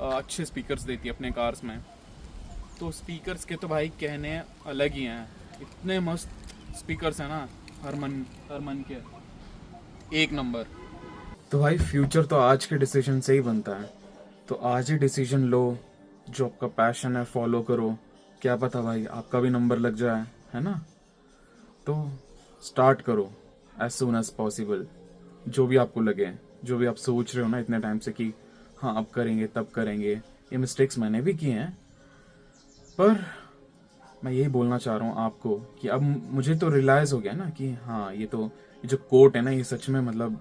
अच्छे स्पीकर्स देती है अपने कार्स में। तो स्पीकर्स के तो भाई कहने अलग ही हैं, इतने मस्त स्पीकर्स हैं ना, हर मन के एक नंबर। तो भाई फ्यूचर तो आज के डिसीजन से ही बनता है, तो आज ही डिसीजन लो, जो आपका पैशन है फॉलो करो। क्या पता भाई आपका भी नंबर लग जाए, है ना। तो स्टार्ट करो एज सून एज पॉसिबल। जो भी आपको लगे, जो भी आप सोच रहे हो ना इतने टाइम से कि हाँ अब करेंगे तब करेंगे, ये मिस्टेक्स मैंने भी किए हैं, पर मैं यही बोलना चाह रहा हूँ आपको कि अब मुझे तो रियलाइज हो गया ना कि हाँ ये जो कोट है ना, ये सच में मतलब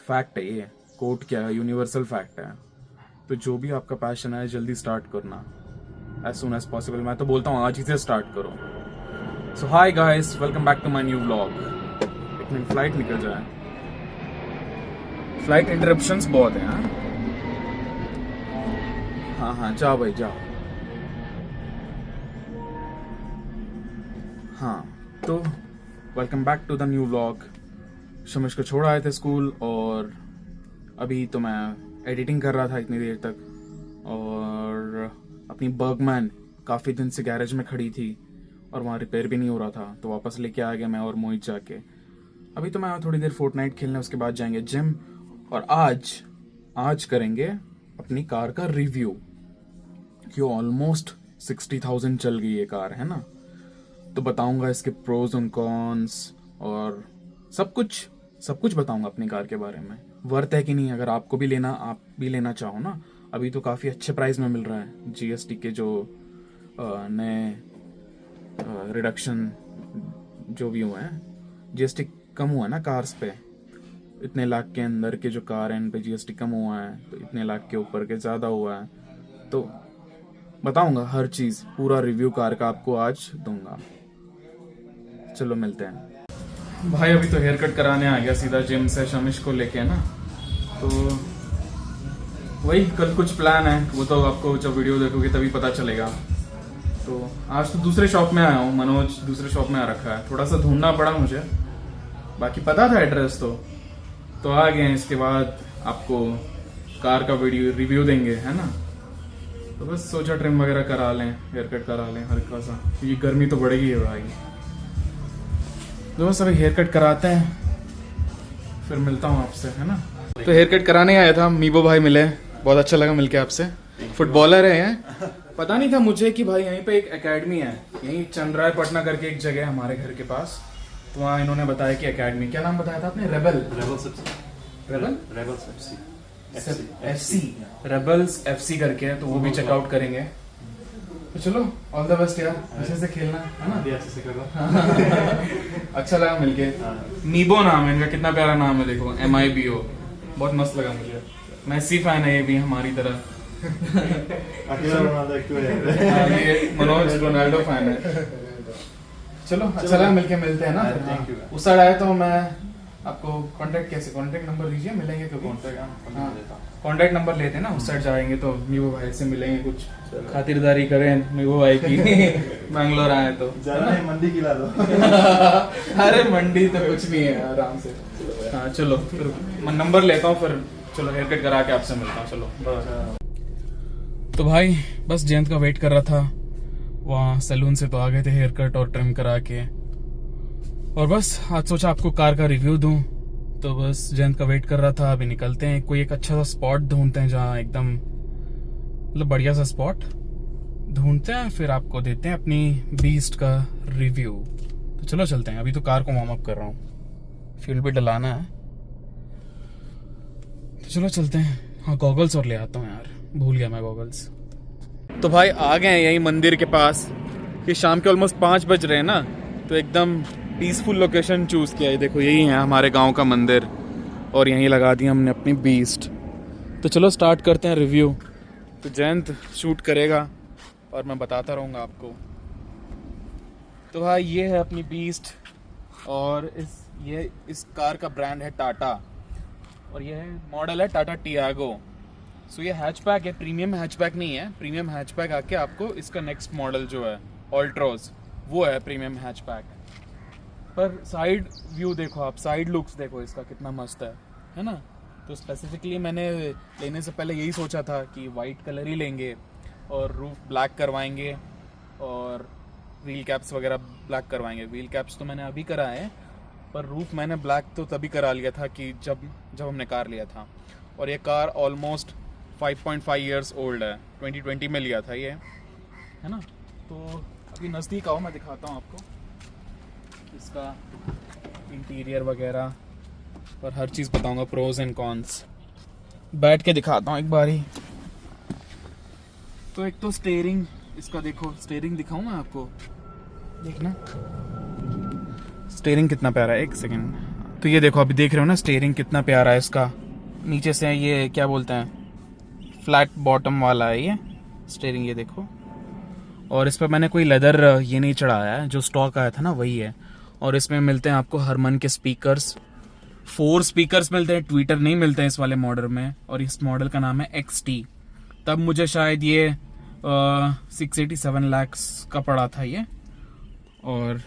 फैक्ट है। ये कोट क्या है, यूनिवर्सल फैक्ट है। तो जो भी आपका पैशन है जल्दी स्टार्ट करना एज सुन एज पॉसिबल। मैं तो बोलता हूँ आज ही से स्टार्ट करो। So hi guys, welcome back to my new vlog. एक मिनट फ्लाइट निकल जाए, फ्लाइट इंटरप्शंस बहुत है। हाँ जाओ भाई जाओ। हाँ तो welcome back to the new vlog. Shamish को छोड़ आए थे स्कूल और अभी तो मैं एडिटिंग कर रहा था इतनी देर तक, और अपनी बर्गमैन काफ़ी दिन से गैरेज में खड़ी थी और वहाँ रिपेयर भी नहीं हो रहा था, तो वापस लेके आ गया मैं और मोहित जाके। अभी तो मैं थोड़ी देर फोर्टनाइट खेलने, उसके बाद जाएंगे जिम, और आज करेंगे अपनी कार का रिव्यू कि ऑलमोस्ट 60,000 चल गई ये कार, है ना। तो बताऊंगा इसके प्रोज एंड कॉन्स और सब कुछ बताऊंगा अपनी कार के बारे में। वर्थ है कि नहीं, अगर आपको भी लेना, आप भी लेना चाहो ना, अभी तो काफ़ी अच्छे प्राइस में मिल रहा है। जीएसटी के जो नए रिडक्शन जो भी हुए हैं, जीएसटी कम हुआ है ना कार्स पे, इतने लाख के अंदर के जो कार हैं इन पे जीएसटी कम हुआ है, तो इतने लाख के ऊपर के ज़्यादा हुआ है। तो बताऊंगा हर चीज़, पूरा रिव्यू कार का आपको आज दूंगा। चलो मिलते हैं भाई। अभी तो हेयर कट कराने आ गया सीधा जिम से शमिश को लेके ना, तो वही कल कुछ प्लान है, वो तो आपको जब वीडियो देखोगे तभी पता चलेगा। तो आज तो दूसरे शॉप में आया हूँ, मनोज दूसरे शॉप में आ रखा है, थोड़ा सा ढूंढना पड़ा मुझे, बाकी पता था एड्रेस तो आ गए हैं। इसके बाद आपको कार का वीडियो रिव्यू देंगे, है ना। तो बस सोचा ट्रिम वगैरह करा लें, हेयर कट करा लें हल्का सा, ये गर्मी तो बढ़ेगी है भाई। तो बस अभी हेयर कट कराते हैं, फिर मिलता हूँ आपसे, है ना। तो हेयर कट कराने आया था, मीबो भाई मिले, बहुत अच्छा लगा मिलके आपसे। फुटबॉलर हैं, पता नहीं था मुझे कि भाई यहीं पे एक एकेडमी है, यहीं चंद्राय पटना करके एक जगह है हमारे घर के पास, तो वहाँ इन्होंने बताया कि एकेडमी, क्या नाम बताया था आपने, रेबल्स एफसी करके है, तो वो भी चेकआउट करेंगे। तो चलो ऑल द बेस्ट यार, अच्छे से खेलना, है ना। अच्छे से करो। अच्छा लगा मिलके। मीबो नाम है इनका, कितना प्यारा नाम है, देखो MIBO, बहुत मस्त लगा मुझे। मेसी फैन है ये भी हमारी तरह। ये मनोज रोनाल्डो फैन है। चलो अच्छा लगा मिलके, मिलते हैं ना। उस साइड आया तो मैं आपको कांटेक्ट नंबर दीजिए, मिलेंगे तो कांटेक्ट नंबर लेते हैं ना, उस साइड जाएंगे तो मीबो भाई से मिलेंगे, कुछ खातिरदारी करें मीबो भाई की। बैंगलोर आए तो मंडी खिला दो। अरे मंडी तो कुछ नहीं है, आराम से। हाँ चलो फिर मैं नंबर लेता हूँ, फिर चलो हेयर कट करा के आपसे मिलता हूँ। चलो तो भाई बस जयंत का वेट कर रहा था, वहाँ सैलून से तो आ गए थे हेयर कट और ट्रिम करा के, और बस आज सोचा आपको कार का रिव्यू दूं, तो बस जयंत का वेट कर रहा था। अभी निकलते हैं, कोई एक अच्छा सा स्पॉट ढूंढते हैं जहाँ एकदम मतलब बढ़िया सा स्पॉट ढूंढते हैं, फिर आपको देते हैं अपनी बीस्ट का रिव्यू। तो चलो चलते हैं, अभी तो कार को वार्म अप कर रहा हूँ, फ्यूल भी डलाना है, तो चलो चलते हैं। हाँ गॉगल्स और ले आता हूँ यार, भूल गया मैं गॉगल्स। तो भाई आ गए हैं यही मंदिर के पास, कि शाम के ऑलमोस्ट 5 बज रहे हैं ना, तो एकदम पीसफुल लोकेशन चूज़ किया है। देखो यही है हमारे गांव का मंदिर, और यहीं लगा दी हमने अपनी बीस्ट। तो चलो स्टार्ट करते हैं रिव्यू। तो जयंत शूट करेगा और मैं बताता रहूँगा आपको। तो भाई ये है अपनी बीस्ट, और इस कार का ब्रांड है टाटा, और ये है मॉडल है टाटा टियागो। सो ये हैचबैक है, प्रीमियम हैचबैक नहीं है। प्रीमियम हैचबैक आके आपको इसका नेक्स्ट मॉडल जो है ऑल्ट्रोज, वो है प्रीमियम हैचबैक। पर साइड व्यू देखो आप, साइड लुक्स देखो इसका कितना मस्त है ना। तो स्पेसिफिकली मैंने लेने से पहले यही सोचा था कि वाइट कलर ही लेंगे और रूफ ब्लैक करवाएंगे और व्हील कैप्स वगैरह ब्लैक करवाएंगे। व्हील कैप्स तो मैंने अभी कराए हैं, पर रूफ मैंने ब्लैक तो तभी करा लिया था कि जब हमने कार लिया था। और ये कार ऑलमोस्ट 5.5 इयर्स ओल्ड है, 2020 में लिया था ये, है ना। तो अभी नज़दीक आओ, मैं दिखाता हूँ आपको इसका इंटीरियर वगैरह और हर चीज़ बताऊँगा, प्रोज एंड कॉन्स। बैठ के दिखाता हूँ एक बारी। तो एक तो स्टीयरिंग इसका देखो, स्टीयरिंग दिखाऊँ मैं आपको, देखना स्टीयरिंग कितना प्यारा है। एक सेकेंड, तो ये देखो, अभी देख रहे हो ना स्टीयरिंग कितना प्यारा है इसका। नीचे से ये क्या बोलते हैं, फ्लैट बॉटम वाला है ये स्टीयरिंग, ये देखो। और इस पर मैंने कोई लेदर ये नहीं चढ़ाया है, जो स्टॉक आया था ना वही है। और इसमें मिलते हैं आपको हरमन के स्पीकर्स, 4 स्पीकर्स मिलते हैं, ट्विटर नहीं मिलते हैं इस वाले मॉडल में। और इस मॉडल का नाम है XT। तब मुझे शायद ये 687 lakhs का पड़ा था ये। और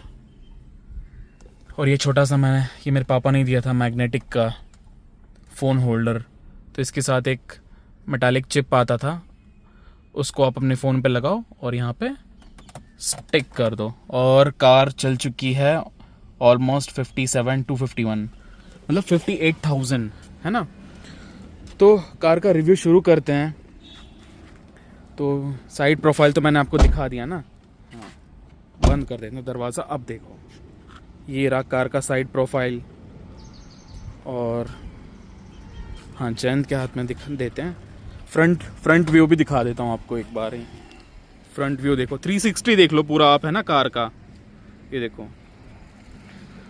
ये छोटा सा ये मेरे पापा ने दिया था, मैग्नेटिक का फ़ोन होल्डर। तो इसके साथ एक मेटालिक चिप आता था, उसको आप अपने फ़ोन पे लगाओ और यहाँ पे स्टिक कर दो। और कार चल चुकी है ऑलमोस्ट 57 to 51, मतलब 58,000, है ना। तो कार का रिव्यू शुरू करते हैं। तो साइड प्रोफाइल तो मैंने आपको दिखा दिया ना। हाँ, बंद कर देते हैं दरवाज़ा। अब देखो, ये रहा कार का साइड प्रोफाइल। और हाँ, जयंत के हाथ में दिखा देते हैं। फ्रंट व्यू भी दिखा देता हूँ आपको एक बार ही। फ्रंट व्यू देखो, 360 देख लो पूरा आप, है ना कार का। ये देखो,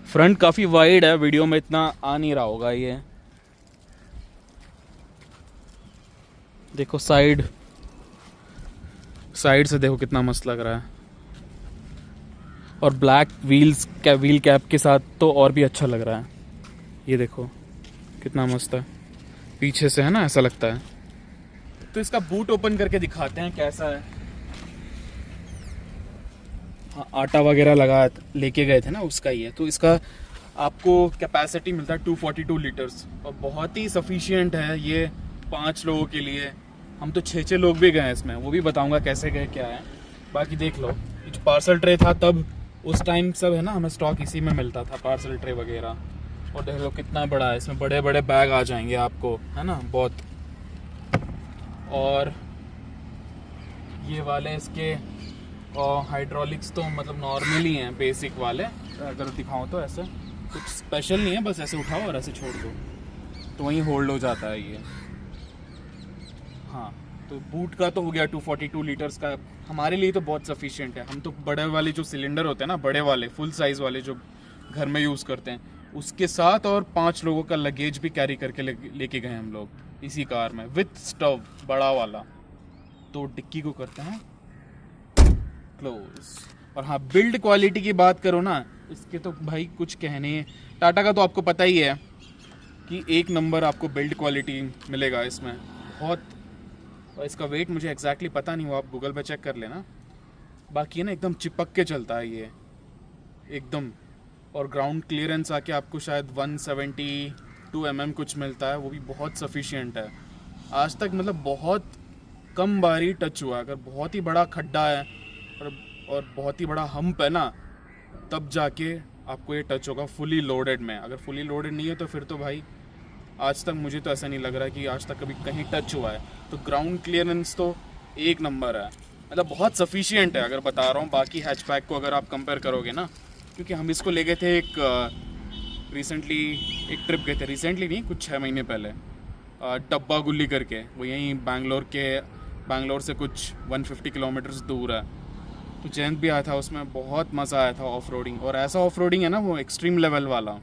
फ्रंट काफ़ी वाइड है, वीडियो में इतना आ नहीं रहा होगा ये। देखो साइड से देखो कितना मस्त लग रहा है। और ब्लैक व्हील कैप के साथ तो और भी अच्छा लग रहा है। ये देखो कितना मस्त है, पीछे से है ना, ऐसा लगता है। तो इसका बूट ओपन करके दिखाते हैं कैसा है। हाँ, आटा वगैरह लगा लेके गए थे ना, उसका ही है। तो इसका आपको कैपेसिटी मिलता है 242 लीटर्स और बहुत ही सफिशिएंट है ये 5 लोगों के लिए। हम तो 6 लोग भी गए हैं इसमें, वो भी बताऊंगा कैसे गए क्या है। बाकी देख लो, जो पार्सल ट्रे था तब उस टाइम सब है ना, हमें स्टॉक इसी में मिलता था, पार्सल ट्रे वगैरह। और देख लो कितना बड़ा है, इसमें बड़े बड़े बैग आ जाएंगे आपको, है ना, बहुत। और ये वाले इसके हाइड्रोलिक्स तो मतलब नॉर्मली हैं, बेसिक वाले। अगर दिखाऊं तो ऐसे कुछ स्पेशल नहीं है, बस ऐसे उठाओ और ऐसे छोड़ दो तो वहीं होल्ड हो जाता है ये। हाँ, तो बूट का तो हो गया 242 लीटर्स का, हमारे लिए तो बहुत सफिशिएंट है। हम तो बड़े वाले जो सिलेंडर होते हैं ना, बड़े वाले फुल साइज़ वाले जो घर में यूज़ करते हैं, उसके साथ और 5 लोगों का लगेज भी कैरी करके लेके गए हम लोग इसी कार में, विथ स्टव बड़ा वाला। तो डिक्की को करते हैं क्लोज। और हाँ, बिल्ड क्वालिटी की बात करो ना, इसके तो भाई कुछ कहने हैं। टाटा का तो आपको पता ही है कि 1 नंबर आपको बिल्ड क्वालिटी मिलेगा इसमें, बहुत। और इसका वेट मुझे एग्जैक्टली पता नहीं, वो आप गूगल पे चेक कर लेना। बाकी है ना, एकदम चिपक के चलता है ये एकदम। और ग्राउंड क्लियरेंस आके आपको शायद 172 mm कुछ मिलता है, वो भी बहुत सफिशिएंट है। आज तक मतलब बहुत कम बारी टच हुआ। अगर बहुत ही बड़ा खड्डा है और बहुत ही बड़ा हम्प है ना, तब जाके आपको ये टच होगा फुली लोडेड में। अगर फुली लोडेड नहीं है तो फिर तो भाई आज तक मुझे तो ऐसा नहीं लग रहा है कि आज तक कभी कहीं टच हुआ है। तो ग्राउंड क्लियरेंस तो 1 नंबर है, मतलब बहुत सफिशिएंट है अगर बता रहा हूँ। बाकी हैचबैक को अगर आप कंपेयर करोगे ना, क्योंकि हम इसको ले गए थे एक ट्रिप गए थे, रिसेंटली नहीं, कुछ 6 महीने पहले, डब्बा गुल्ली करके, वो यहीं बैंगलोर से कुछ 150 किलोमीटर्स दूर है। तो जयंत भी आया था, उसमें बहुत मज़ा आया था ऑफ रोडिंग। और ऐसा ऑफ रोडिंग है ना, वो एक्सट्रीम लेवल वाला।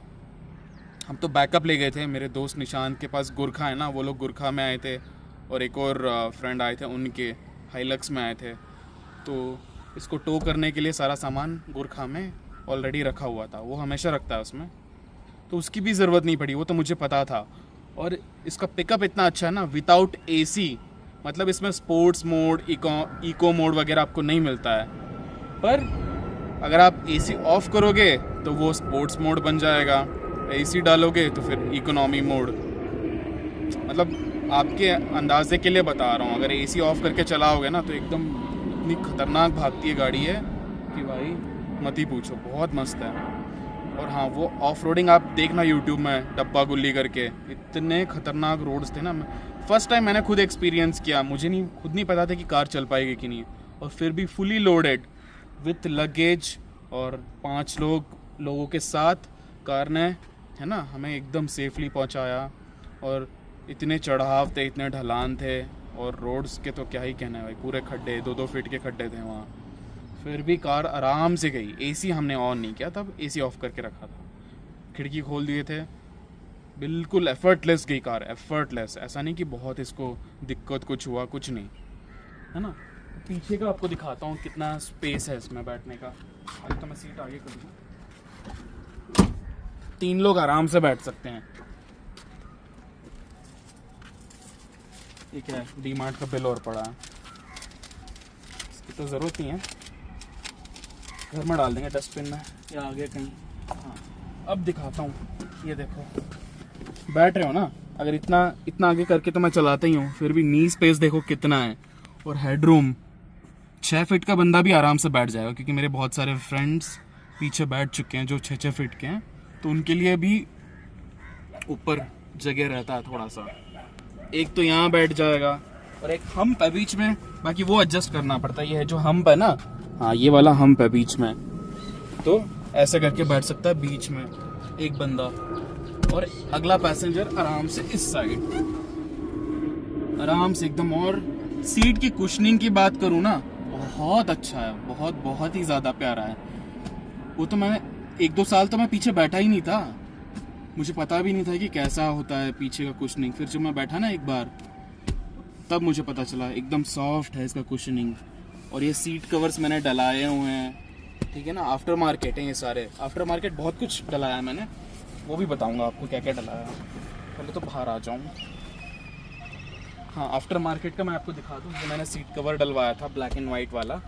हम तो बैकअप ले गए थे, मेरे दोस्त निशांत के पास गुरखा है ना, वो लोग गुरखा में आए थे, और एक और फ्रेंड आए थे, उनके हाइलक्स में आए थे। तो इसको टो करने के लिए सारा सामान गुरखा में ऑलरेडी रखा हुआ था, वो हमेशा रखता है उसमें, तो उसकी भी ज़रूरत नहीं पड़ी, वो तो मुझे पता था। और इसका पिकअप इतना अच्छा है ना, विदाउट AC, मतलब इसमें स्पोर्ट्स मोड, इको मोड वगैरह आपको नहीं मिलता है। पर अगर आप AC ऑफ करोगे तो वो स्पोर्ट्स मोड बन जाएगा, AC डालोगे तो फिर इकोनॉमी मोड। मतलब आपके अंदाजे के लिए बता रहा हूँ, अगर एसी ऑफ करके चलाओगे ना तो एकदम इतनी खतरनाक भागती है गाड़ी है कि भाई मत ही पूछो, बहुत मस्त है। और हाँ, वो ऑफ रोडिंग आप देखना यूट्यूब में, डब्बा गुल्ली करके, इतने खतरनाक रोड्स थे ना। फर्स्ट टाइम मैंने खुद एक्सपीरियंस किया, मुझे खुद नहीं पता था कि कार चल पाएगी कि नहीं, और फिर भी फुली लोडेड विथ लगेज और 5 लोगों के साथ कार ने, है ना, हमें एकदम सेफली पहुंचाया। और इतने चढ़ाव थे, इतने ढलान थे, और रोड्स के तो क्या ही कहना है भाई, पूरे खड्डे, 2-2 फीट के खड्डे थे वहाँ। फिर भी कार आराम से गई। एसी हमने ऑन नहीं किया, तब एसी ऑफ करके रखा था, खिड़की खोल दिए थे, बिल्कुल एफर्टलेस गई कार, एफर्टलेस। ऐसा नहीं कि बहुत इसको दिक्कत कुछ हुआ, कुछ नहीं, है ना। पीछे का आपको दिखाता हूँ कितना स्पेस है इसमें बैठने का। अभी तो मैं सीट आगे कर दूँ, 3 लोग आराम से बैठ सकते हैं। ये क्या है, डी-मार्ट का बिल और पड़ा है, इसकी तो ज़रूरत नहीं है, घर में डाल देंगे डस्टबिन में या आगे कहीं। हाँ, अब दिखाता हूँ, ये देखो, बैठ रहे हो ना, अगर इतना आगे करके तो मैं चलाता ही हूँ, फिर भी नी स्पेस देखो कितना है। और हेडरूम 6 फीट का बंदा भी आराम से बैठ जाएगा, क्योंकि मेरे बहुत सारे फ्रेंड्स पीछे बैठ चुके हैं जो 6-6 फीट के हैं, तो उनके लिए भी ऊपर जगह रहता है थोड़ा सा। एक तो यहाँ बैठ जाएगा, और एक हम्प है बीच में, बाकी वो एडजस्ट करना पड़ता है। ये है जो हम्प है ना, हाँ, ये वाला हम्प है बीच में, तो ऐसे करके बैठ सकता है बीच में एक बंदा, और अगला पैसेंजर आराम से इस साइड, आराम से एकदम। और सीट की कुशनिंग की बात करूँ ना, बहुत अच्छा है, बहुत बहुत ही ज़्यादा प्यारा है। वो तो मैंने 1-2 साल तो मैं पीछे बैठा ही नहीं था, मुझे पता भी नहीं था कि कैसा होता है पीछे का कुशनिंग। फिर जब मैं बैठा ना एक बार, तब मुझे पता चला, एकदम सॉफ्ट है इसका कुशनिंग। और ये सीट कवर्स मैंने डलाए हुए हैं, ठीक है ना, आफ्टर मार्केट हैं ये सारे, आफ्टर मार्केट बहुत कुछ डलाया है मैंने, वो भी बताऊंगा आपको क्या क्या डलाया है। पहले तो बाहर आ जाऊँ। हाँ, आफ्टर मार्केट का मैं आपको दिखा दूँ, ये मैंने सीट कवर डलवाया था, ब्लैक एंड वाइट वाला,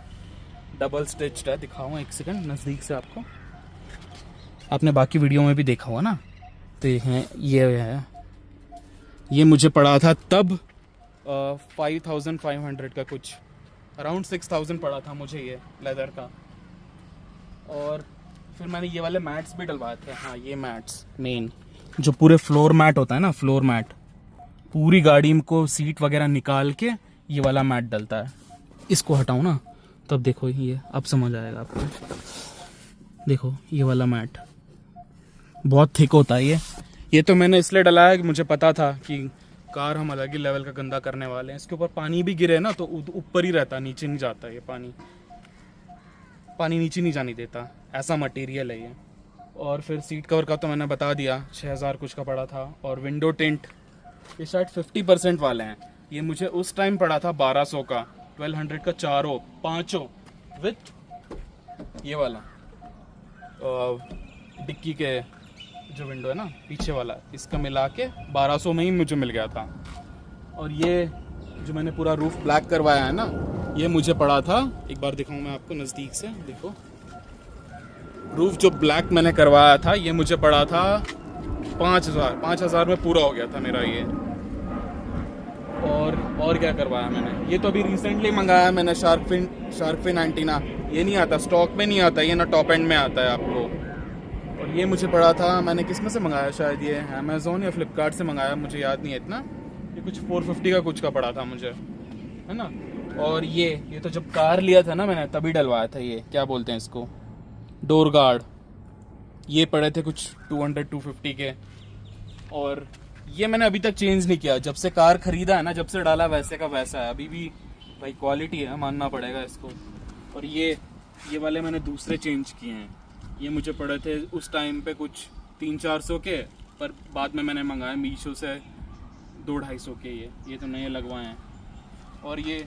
डबल स्टिच्ड है। दिखाऊँ एक सेकंड नज़दीक से आपको, आपने बाकी वीडियो में भी देखा हुआ ना। तो ये है, ये मुझे पड़ा था तब 5500 का, कुछ अराउंड 6000 पड़ा था मुझे ये लेदर का। और फिर मैंने ये वाले मैट्स भी डलवाए थे। हाँ, ये मैट्स मेन जो पूरे फ्लोर मैट होता है ना, फ्लोर मैट, पूरी गाड़ी को सीट वगैरह निकाल के ये वाला मैट डलता है। इसको हटाऊँ ना, तब देखो, ये अब समझ आएगा आपको। देखो, ये वाला मैट बहुत थिक होता है ये तो मैंने इसलिए डलाया कि मुझे पता था कि कार हम अलग ही लेवल का गंदा करने वाले हैं। इसके ऊपर पानी भी गिरे ना तो ऊपर ही रहता, नीचे नहीं जाता। ये पानी नीचे नहीं जाने देता, ऐसा मटेरियल है ये। और फिर सीट कवर का तो मैंने बता दिया, 6000 कुछ का पड़ा था। और विंडो टिंट ये शायद 50% वाले हैं, ये मुझे उस टाइम पड़ा था 1200 का, 1200 का, चारों 5 विथ ये वाला डिक्की के जो विंडो है ना पीछे वाला, इसका मिला के 1200 में ही मुझे मिल गया था। और ये जो मैंने पूरा रूफ ब्लैक करवाया है ना, ये मुझे पड़ा था, एक बार दिखाऊं मैं आपको नज़दीक से, देखो रूफ जो ब्लैक मैंने करवाया था ये मुझे पड़ा था 5000 में पूरा हो गया था मेरा ये। और क्या करवाया मैंने, ये तो अभी रिसेंटली मंगाया मैंने, शार्क फिन एंटीना। ये नहीं आता स्टॉक में, नहीं आता ये, ना टॉप एंड में आता है आपको। और ये मुझे पड़ा था, मैंने किस में से मंगाया, शायद ये अमेज़ोन या फ्लिपकार्ट से मंगाया, मुझे याद नहीं है इतना। ये कुछ 450 का कुछ का पड़ा था मुझे, है ना। और ये तो जब कार लिया था ना मैंने, तभी डलवाया था। ये क्या बोलते हैं इसको, डोर गार्ड, ये पड़े थे कुछ 200-250 के। और ये मैंने अभी तक चेंज नहीं किया, जब से कार खरीदा है ना, जब से डाला वैसे का वैसा है अभी भी भाई, क्वालिटी है, मानना पड़ेगा इसको। और ये वाले मैंने दूसरे चेंज किए हैं, ये मुझे पड़े थे उस टाइम पे कुछ 300-400 के, पर बाद में मैंने मंगाया मीशो से 200-250 के। ये तो नए लगवाए हैं। और ये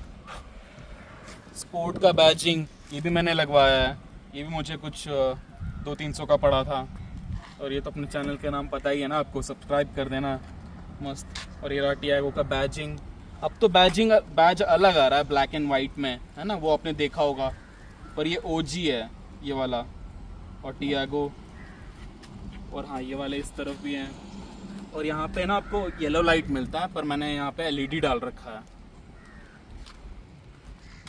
स्पोर्ट का बैजिंग, ये भी मैंने लगवाया है, ये भी मुझे कुछ 200-300 का पड़ा था। और ये तो अपने चैनल के नाम पता ही है ना आपको, सब्सक्राइब कर देना, मस्त। और ये रहा टियागो का बैजिंग, अब तो बैज अलग आ रहा है ब्लैक एंड वाइट में, है ना, वो आपने देखा होगा, पर ये ओजी है ये वाला। और टियागो, और हाँ ये वाले इस तरफ भी हैं। और यहाँ पे ना आपको येलो लाइट मिलता है, पर मैंने यहाँ पे एलईडी डाल रखा है।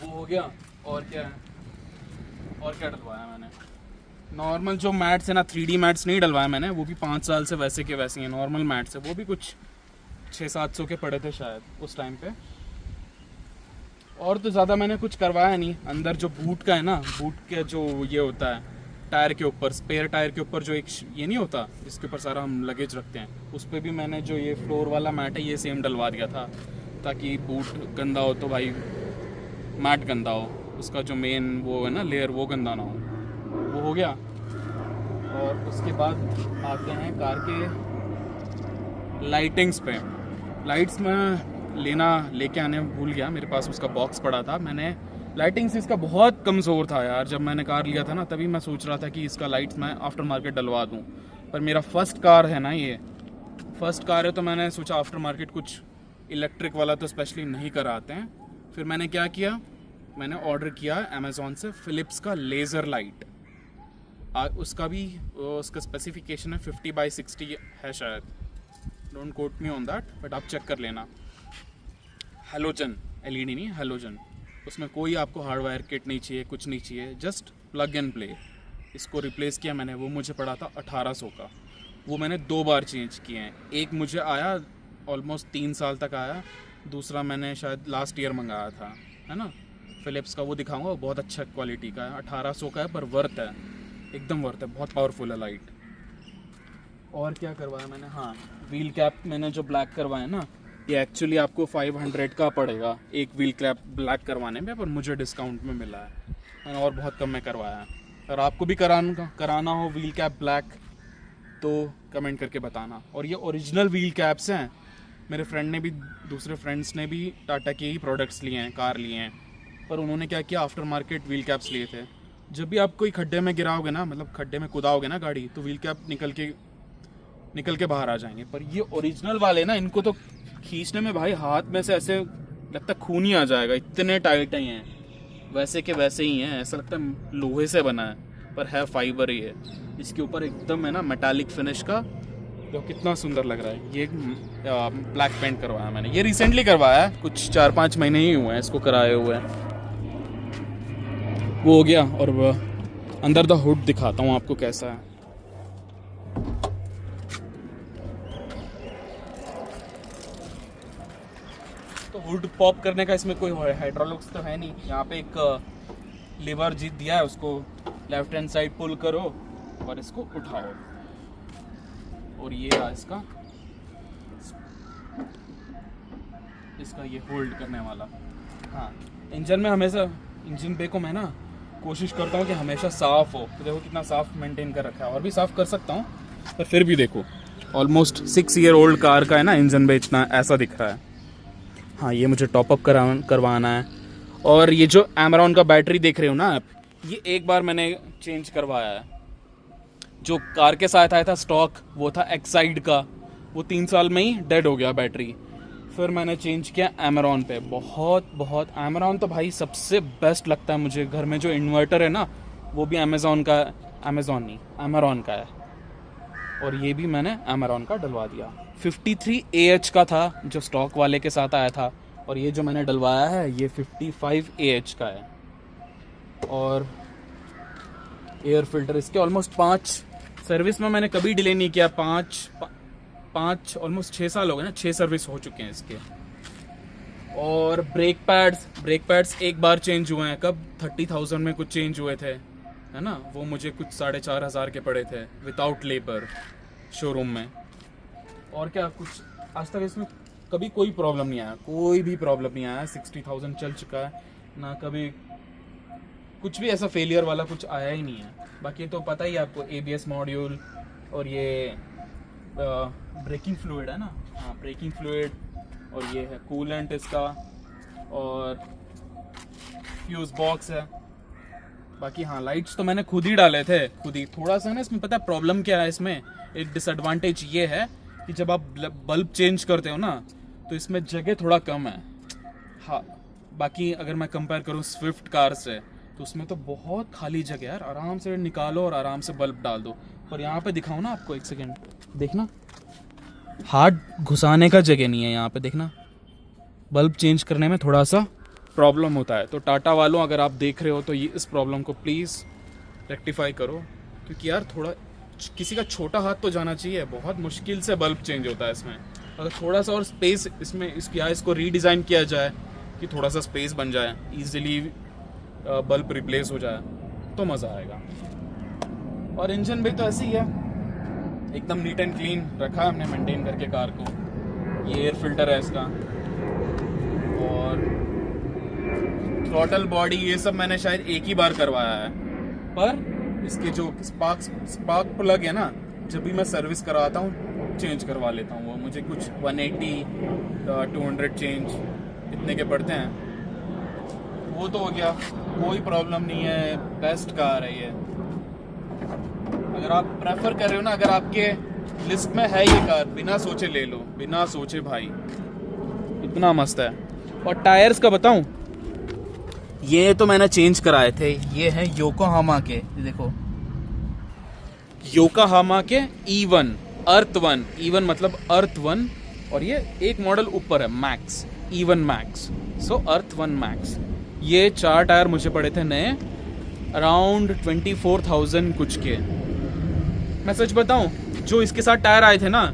वो हो गया। और क्या डलवाया मैंने? नॉर्मल जो मैट्स है ना, 3D मैट्स नहीं डलवाया मैंने, वो भी 5 साल से वैसे के वैसे हैं, नॉर्मल मैट्स है। वो भी कुछ 600-700 के पड़े थे शायद उस टाइम पे। और तो ज़्यादा मैंने कुछ करवाया नहीं। अंदर जो बूट का है ना, बूट के जो ये होता है टायर के ऊपर, स्पेयर टायर के ऊपर जो एक ये नहीं होता जिसके ऊपर सारा हम लगेज रखते हैं, उस पर भी मैंने जो ये फ्लोर वाला मैट है ये सेम डलवा दिया था, ताकि बूट गंदा हो तो भाई मैट गंदा हो, उसका जो मेन वो है ना लेयर वो गंदा ना हो। वो हो गया। और उसके बाद आते हैं कार के लाइटिंग्स पे। लाइट्स में लेके आने भूल गया, मेरे पास उसका बॉक्स पड़ा था। मैंने लाइटिंग्स इसका बहुत कमज़ोर था यार, जब मैंने कार लिया था ना तभी मैं सोच रहा था कि इसका लाइट्स मैं आफ्टर मार्केट डलवा दूं, पर मेरा फर्स्ट कार है ना, ये फर्स्ट कार है, तो मैंने सोचा आफ्टर मार्केट कुछ इलेक्ट्रिक वाला तो स्पेशली नहीं कराते हैं। फिर मैंने क्या किया, मैंने ऑर्डर किया अमेज़ॉन से फ़िलिप्स का लेज़र लाइट। उसका भी उसका स्पेसिफिकेशन है 50x60 है शायद, don't quote me on that, but आप चेक कर लेना। हेलोजन एलईडी नहीं, हेलोजन। उसमें कोई आपको हार्डवायर किट नहीं चाहिए, कुछ नहीं चाहिए, जस्ट प्लग एंड प्ले। इसको रिप्लेस किया मैंने, वो मुझे पड़ा था 1800 का। वो मैंने 2 बार चेंज किए हैं। एक मुझे आया ऑलमोस्ट 3 साल तक आया, दूसरा मैंने शायद लास्ट ईयर मंगाया था, है ना। फ़िलिप्स का वो दिखाऊंगा, बहुत अच्छा क्वालिटी का है, 1800 का है, पर वर्थ है, एकदम वर्थ है, बहुत पावरफुल है लाइट। और क्या करवाया मैंने, हाँ व्हील कैप मैंने जो ब्लैक करवाया ना, ये एक्चुअली आपको 500 का पड़ेगा एक व्हील कैप ब्लैक करवाने में, पर मुझे डिस्काउंट में मिला है, मैंने और बहुत कम में करवाया है। अगर आपको भी कराना हो व्हील कैप ब्लैक तो कमेंट करके बताना। और ये ओरिजिनल व्हील कैप्स हैं। मेरे फ्रेंड ने भी, दूसरे फ्रेंड्स ने भी टाटा के ही प्रोडक्ट्स लिए हैं, कार लिए हैं, पर उन्होंने क्या किया, आफ्टर मार्केट व्हील कैप्स लिए थे। जब भी आप कोई खड्डे में गिराओगे ना, मतलब खड्डे में कुदाओगे ना गाड़ी, तो व्हील कैप निकल के बाहर आ जाएंगे। पर ये ओरिजिनल वाले ना, इनको तो खींचने में भाई हाथ में से ऐसे लगता खून ही आ जाएगा, इतने टाइट हैं, वैसे के वैसे ही हैं, ऐसा लगता है लोहे से बना है, पर है फाइबर ही है। इसके ऊपर एकदम है ना मेटालिक फिनिश का, जो कितना सुंदर लग रहा है। ये ब्लैक पेंट करवाया मैंने, ये रिसेंटली करवाया है, कुछ 4-5 महीने ही हुए हैं इसको कराए हुए। वो हो गया। और अंदर द हुड दिखाता हूँ आपको कैसा है। तो हुड पॉप करने का इसमें कोई हाइड्रोलिक्स तो है नहीं। यहाँ पे एक लीवर जीत दिया है, उसको लेफ्ट हैंड साइड पुल करो और इसको उठाओ, और ये रहा इसका ये होल्ड करने वाला। हाँ, इंजन में हमेशा, इंजन पे को मैं ना कोशिश करता हूँ कि हमेशा साफ़ हो। तो देखो कितना साफ़ मेंटेन कर रखा है, और भी साफ़ कर सकता हूँ, पर फिर भी देखो ऑलमोस्ट 6 ईयर ओल्ड कार का है ना, इंजन पे इतना ऐसा दिख रहा है। हाँ, ये मुझे टॉपअप करवाना है। और ये जो एमरॉन का बैटरी देख रहे हो ना आप, ये एक बार मैंने चेंज करवाया है। जो कार के साथ आया था स्टॉक, वो था एक्साइड का, वो 3 साल में ही डेड हो गया बैटरी। फिर मैंने चेंज किया एमरॉन पे। बहुत एमरॉन तो भाई सबसे बेस्ट लगता है मुझे। घर में जो इन्वर्टर है ना, वो भी एमेज़ॉन का है। और ये भी मैंने एमरॉन का डलवा दिया। 53 AH का था जो स्टॉक वाले के साथ आया था, और ये जो मैंने डलवाया है ये 55 AH का है। और एयर फिल्टर इसके ऑलमोस्ट 5 सर्विस में मैंने कभी डिले नहीं किया। 5 ऑलमोस्ट 6 साल हो गए ना, 6 सर्विस हो चुके हैं इसके। और ब्रेक पैड्स एक बार चेंज हुए हैं, कब 30,000 में कुछ चेंज हुए थे, है ना। वो मुझे कुछ 4,500 के पड़े थे विदाउट लेबर शोरूम में। और क्या, कुछ आज तक इसमें कभी कोई प्रॉब्लम नहीं आया, कोई भी प्रॉब्लम नहीं आया। 60,000 चल चुका है ना, कभी कुछ भी ऐसा फेलियर वाला कुछ आया ही नहीं है। बाकी तो पता ही आपको, ABS मॉड्यूल और ये ब्रेकिंग फ्लूइड है ना, हाँ ब्रेकिंग फ्लूइड, और ये है कूलेंट इसका, और फ्यूज बॉक्स है। बाकी हाँ, लाइट्स तो मैंने खुद ही डाले थे, खुद ही। थोड़ा सा ना इसमें पता है प्रॉब्लम क्या है, इसमें एक डिसएडवांटेज ये है कि जब आप बल्ब चेंज करते हो ना, तो इसमें जगह थोड़ा कम है। हाँ, बाकी अगर मैं कंपेयर करूँ स्विफ्ट कार से, तो उसमें तो बहुत खाली जगह यार, आराम से निकालो और आराम से बल्ब डाल दो। पर यहाँ पे दिखाऊँ ना आपको, एक सेकेंड देखना, हाथ घुसाने का जगह नहीं है यहाँ पे, देखना बल्ब चेंज करने में थोड़ा सा प्रॉब्लम होता है। तो टाटा वालों अगर आप देख रहे हो तो ये इस प्रॉब्लम को प्लीज़ रेक्टिफाई करो, क्योंकि यार थोड़ा किसी का छोटा हाथ तो जाना चाहिए, बहुत मुश्किल से बल्ब चेंज होता है इसमें। अगर थोड़ा सा और स्पेस इसमें इसको रीडिज़ाइन किया जाए कि थोड़ा सा स्पेस बन जाए, ईजिली बल्ब रिप्लेस हो जाए तो मज़ा आएगा। और इंजन भी तो ऐसी ही है, एकदम नीट एंड क्लीन रखा है हमने मेंटेन करके कार को। ये एयर फिल्टर है इसका, और थ्रॉटल बॉडी ये सब मैंने शायद एक ही बार करवाया है, पर इसके जो स्पार्क प्लग है ना, जब भी मैं सर्विस करवाता हूँ चेंज करवा लेता हूँ। वो मुझे कुछ 180 200 चेंज इतने के पड़ते हैं। वो तो हो गया, कोई प्रॉब्लम नहीं है, बेस्ट कार है ये। अगर आप प्रेफर कर रहे हो ना, अगर आपके लिस्ट में है ये कार, बिना सोचे ले लो, बिना सोचे भाई, इतना मस्त है। और टायर्स का बताऊं, ये तो मैंने चेंज कराए थे। ये है योकोहामा के, देखो योकोहामा के E1 अर्थ 1, E1 मतलब अर्थ 1, और ये एक मॉडल ऊपर है मैक्स, E1 मैक्स, सो अर्थ 1 मैक्स। ये 4 टायर मुझे पड़े थे नए, अराउंड 24,000 कुछ के। मैं सच बताऊं, जो इसके साथ टायर आए थे ना,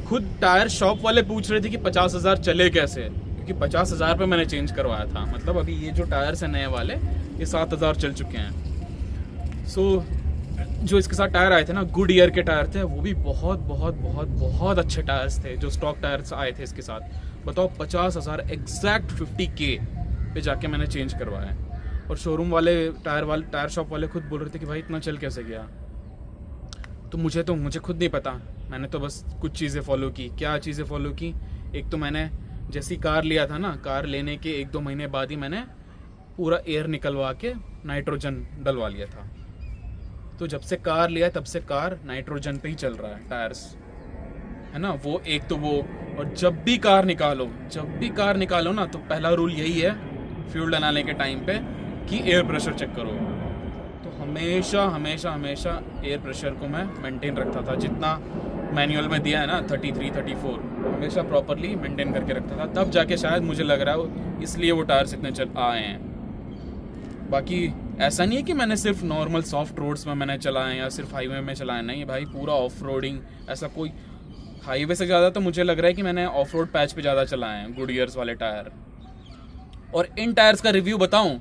खुद टायर शॉप वाले पूछ रहे थे कि 50,000 चले कैसे, क्योंकि 50,000 पे मैंने चेंज करवाया था। मतलब अभी ये जो टायर्स हैं नए वाले, ये 7,000 चल चुके हैं। सो जो इसके साथ टायर आए थे ना, गुड ईयर के टायर थे, वो भी बहुत बहुत बहुत बहुत अच्छे टायर्स थे जो स्टॉक टायर्स आए थे इसके साथ। बताओ 50,000 एग्जैक्ट 50K पे जाके मैंने चेंज करवाया। और शोरूम वाले टायर शॉप वाले खुद बोल रहे थे कि भाई इतना चल कैसे गया। तो मुझे खुद नहीं पता, मैंने तो बस कुछ चीज़ें फॉलो की। क्या चीज़ें फॉलो की? एक तो मैंने जैसी कार लिया था ना, कार लेने के 1-2 महीने बाद ही मैंने पूरा एयर निकलवा के नाइट्रोजन डलवा लिया था। तो जब से कार लिया तब से कार नाइट्रोजन पे ही चल रहा है, टायर्स है ना। वो एक तो वो, और जब भी कार निकालो ना, तो पहला रूल यही है फ्यूल डलाने के टाइम पे कि एयर प्रेशर चेक करो। तो हमेशा एयर प्रेशर को मैं मेंटेन रखता था, जितना मैनुअल में दिया है ना 33, 34, हमेशा प्रॉपरली मेंटेन करके रखता था। तब जाके शायद मुझे लग रहा है इसलिए वो टायर्स इतने चल आए हैं। बाकी ऐसा नहीं है कि मैंने सिर्फ नॉर्मल सॉफ्ट रोड्स में मैंने चलाए या सिर्फ हाईवे में चलाए, नहीं भाई, पूरा ऑफ रोडिंग। ऐसा कोई हाईवे से ज़्यादा तो मुझे लग रहा है कि मैंने ऑफ रोड पैच पे ज़्यादा चलाए हैं, गुड ईयर्स वाले टायर। और इन टायर्स का रिव्यू बताऊं,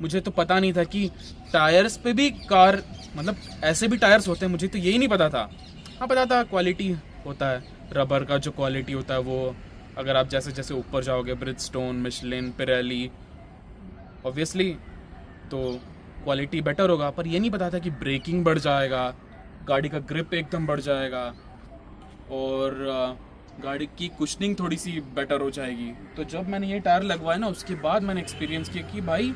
मुझे तो पता नहीं था कि टायर्स पे भी कार, मतलब ऐसे भी टायर्स होते हैं, मुझे तो यही नहीं पता था। हाँ पता था क्वालिटी होता है, रबर का जो क्वालिटी होता है वो, अगर आप जैसे जैसे ऊपर जाओगे, ब्रिजस्टोन, मिशलिन, पिरेली, ऑब्वियसली तो क्वालिटी बेटर होगा। पर ये नहीं पता था कि ब्रेकिंग बढ़ जाएगा, गाड़ी का ग्रिप एकदम बढ़ जाएगा, और गाड़ी की कुशनिंग थोड़ी सी बेटर हो जाएगी। तो जब मैंने ये टायर लगवाए ना, उसके बाद मैंने एक्सपीरियंस किया कि भाई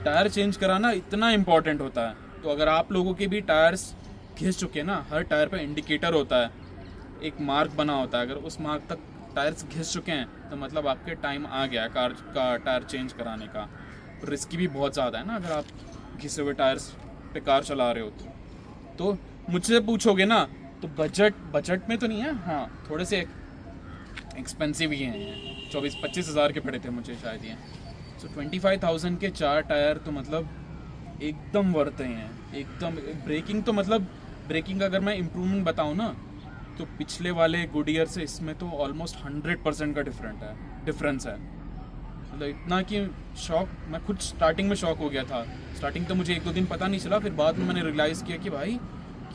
टायर चेंज कराना इतना इम्पॉर्टेंट होता है। तो अगर आप लोगों के भी टायर्स घिस चुके हैं ना, हर टायर पे इंडिकेटर होता है, एक मार्क बना होता है, अगर उस मार्क तक टायर्स घिस चुके हैं तो मतलब आपके टाइम आ गया कार का टायर चेंज कराने का। रिस्की भी बहुत ज़्यादा है ना अगर आप घिसे हुए टायर्स पे कार चला रहे हो तो मुझसे पूछोगे ना तो बजट में तो नहीं है, हाँ थोड़े से एक्सपेंसिव ही हैं, 24-25 हज़ार के पड़े थे मुझे शायद ये। सो 25,000 के 4 टायर तो मतलब एकदम वर्थ हैं एकदम। ब्रेकिंग तो मतलब ब्रेकिंग अगर मैं इम्प्रूवमेंट बताऊँ ना, तो पिछले वाले गुड ईयर से इसमें तो ऑलमोस्ट 100% का डिफरेंस है। मतलब इतना कि शॉक, मैं खुद स्टार्टिंग में शॉक हो गया था। स्टार्टिंग तो मुझे 1-2 दिन पता नहीं चला, फिर बाद में मैंने रियलाइज़ किया कि भाई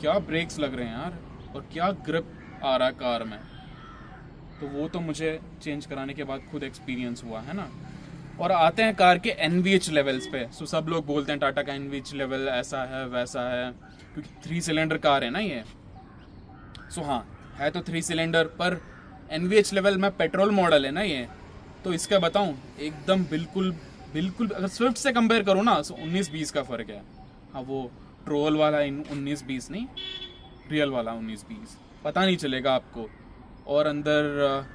क्या ब्रेक्स लग रहे हैं यार, और क्या ग्रिप आ रहा है कार में। तो वो तो मुझे चेंज कराने के बाद खुद एक्सपीरियंस हुआ है ना। और आते हैं कार के NVH लेवल्स पे। सो सब लोग बोलते हैं टाटा का NVH लेवल ऐसा है वैसा है, क्योंकि 3 सिलेंडर कार है ना ये। सो हाँ है तो 3 सिलेंडर, पर NVH लेवल में पेट्रोल मॉडल है ना ये, तो इसका बताऊं एकदम बिल्कुल अगर स्विफ्ट से कंपेयर करूँ ना, तो 19-20 का फ़र्क है। हाँ वो ट्रोल वाला 19-20 नहीं, रियल वाला 19-20, पता नहीं चलेगा आपको। और अंदर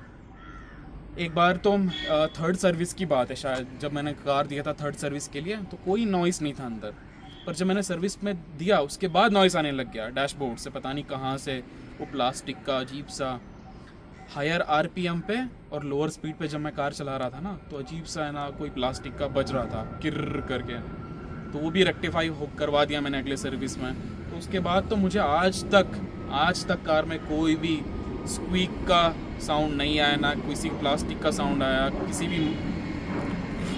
एक बार तो थर्ड सर्विस की बात है शायद, जब मैंने कार दिया था थर्ड सर्विस के लिए तो कोई नॉइस नहीं था अंदर, पर जब मैंने सर्विस में दिया उसके बाद नॉइस आने लग गया डैशबोर्ड से, पता नहीं कहाँ से, वो प्लास्टिक का अजीब सा। हायर आरपीएम पे और लोअर स्पीड पे जब मैं कार चला रहा था ना, तो अजीब सा है ना कोई प्लास्टिक का बज रहा था किर्र करके, तो वो भी रेक्टिफाई करवा दिया मैंने अगले सर्विस में। तो उसके बाद तो मुझे आज तक कार में कोई भी स्क्वीक का साउंड नहीं आया, ना किसी प्लास्टिक का साउंड आया, किसी भी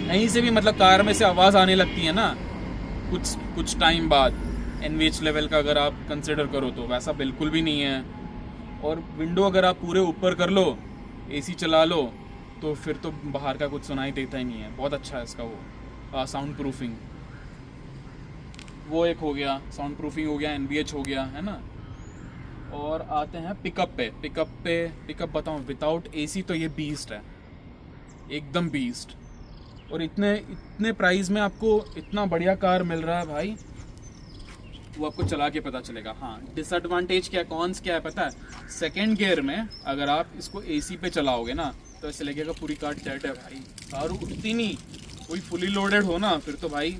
कहीं से भी। मतलब कार में से आवाज़ आने लगती है ना कुछ टाइम बाद, एनवीएच लेवल का अगर आप कंसिडर करो तो वैसा बिल्कुल भी नहीं है। और विंडो अगर आप पूरे ऊपर कर लो, एसी चला लो, तो फिर तो बाहर का कुछ सुनाई देता ही नहीं है। बहुत अच्छा है इसका वो साउंड प्रूफिंग। वो एक हो गया, साउंड प्रूफिंग हो गया, एनवीएच हो गया, है ना। और आते हैं पिकअप बताऊं, विदाउट एसी तो ये बीस्ट है, एकदम बीस्ट। और इतने प्राइस में आपको इतना बढ़िया कार मिल रहा है भाई, वो आपको चला के पता चलेगा। हाँ, डिसएडवांटेज क्या, कॉन्स क्या है पता है? सेकेंड गियर में अगर आप इसको एसी पे चलाओगे ना, तो ऐसे लगेगा पूरी कार डेड है भाई, कार उठती नहीं। कोई फुली लोडेड हो ना, फिर तो भाई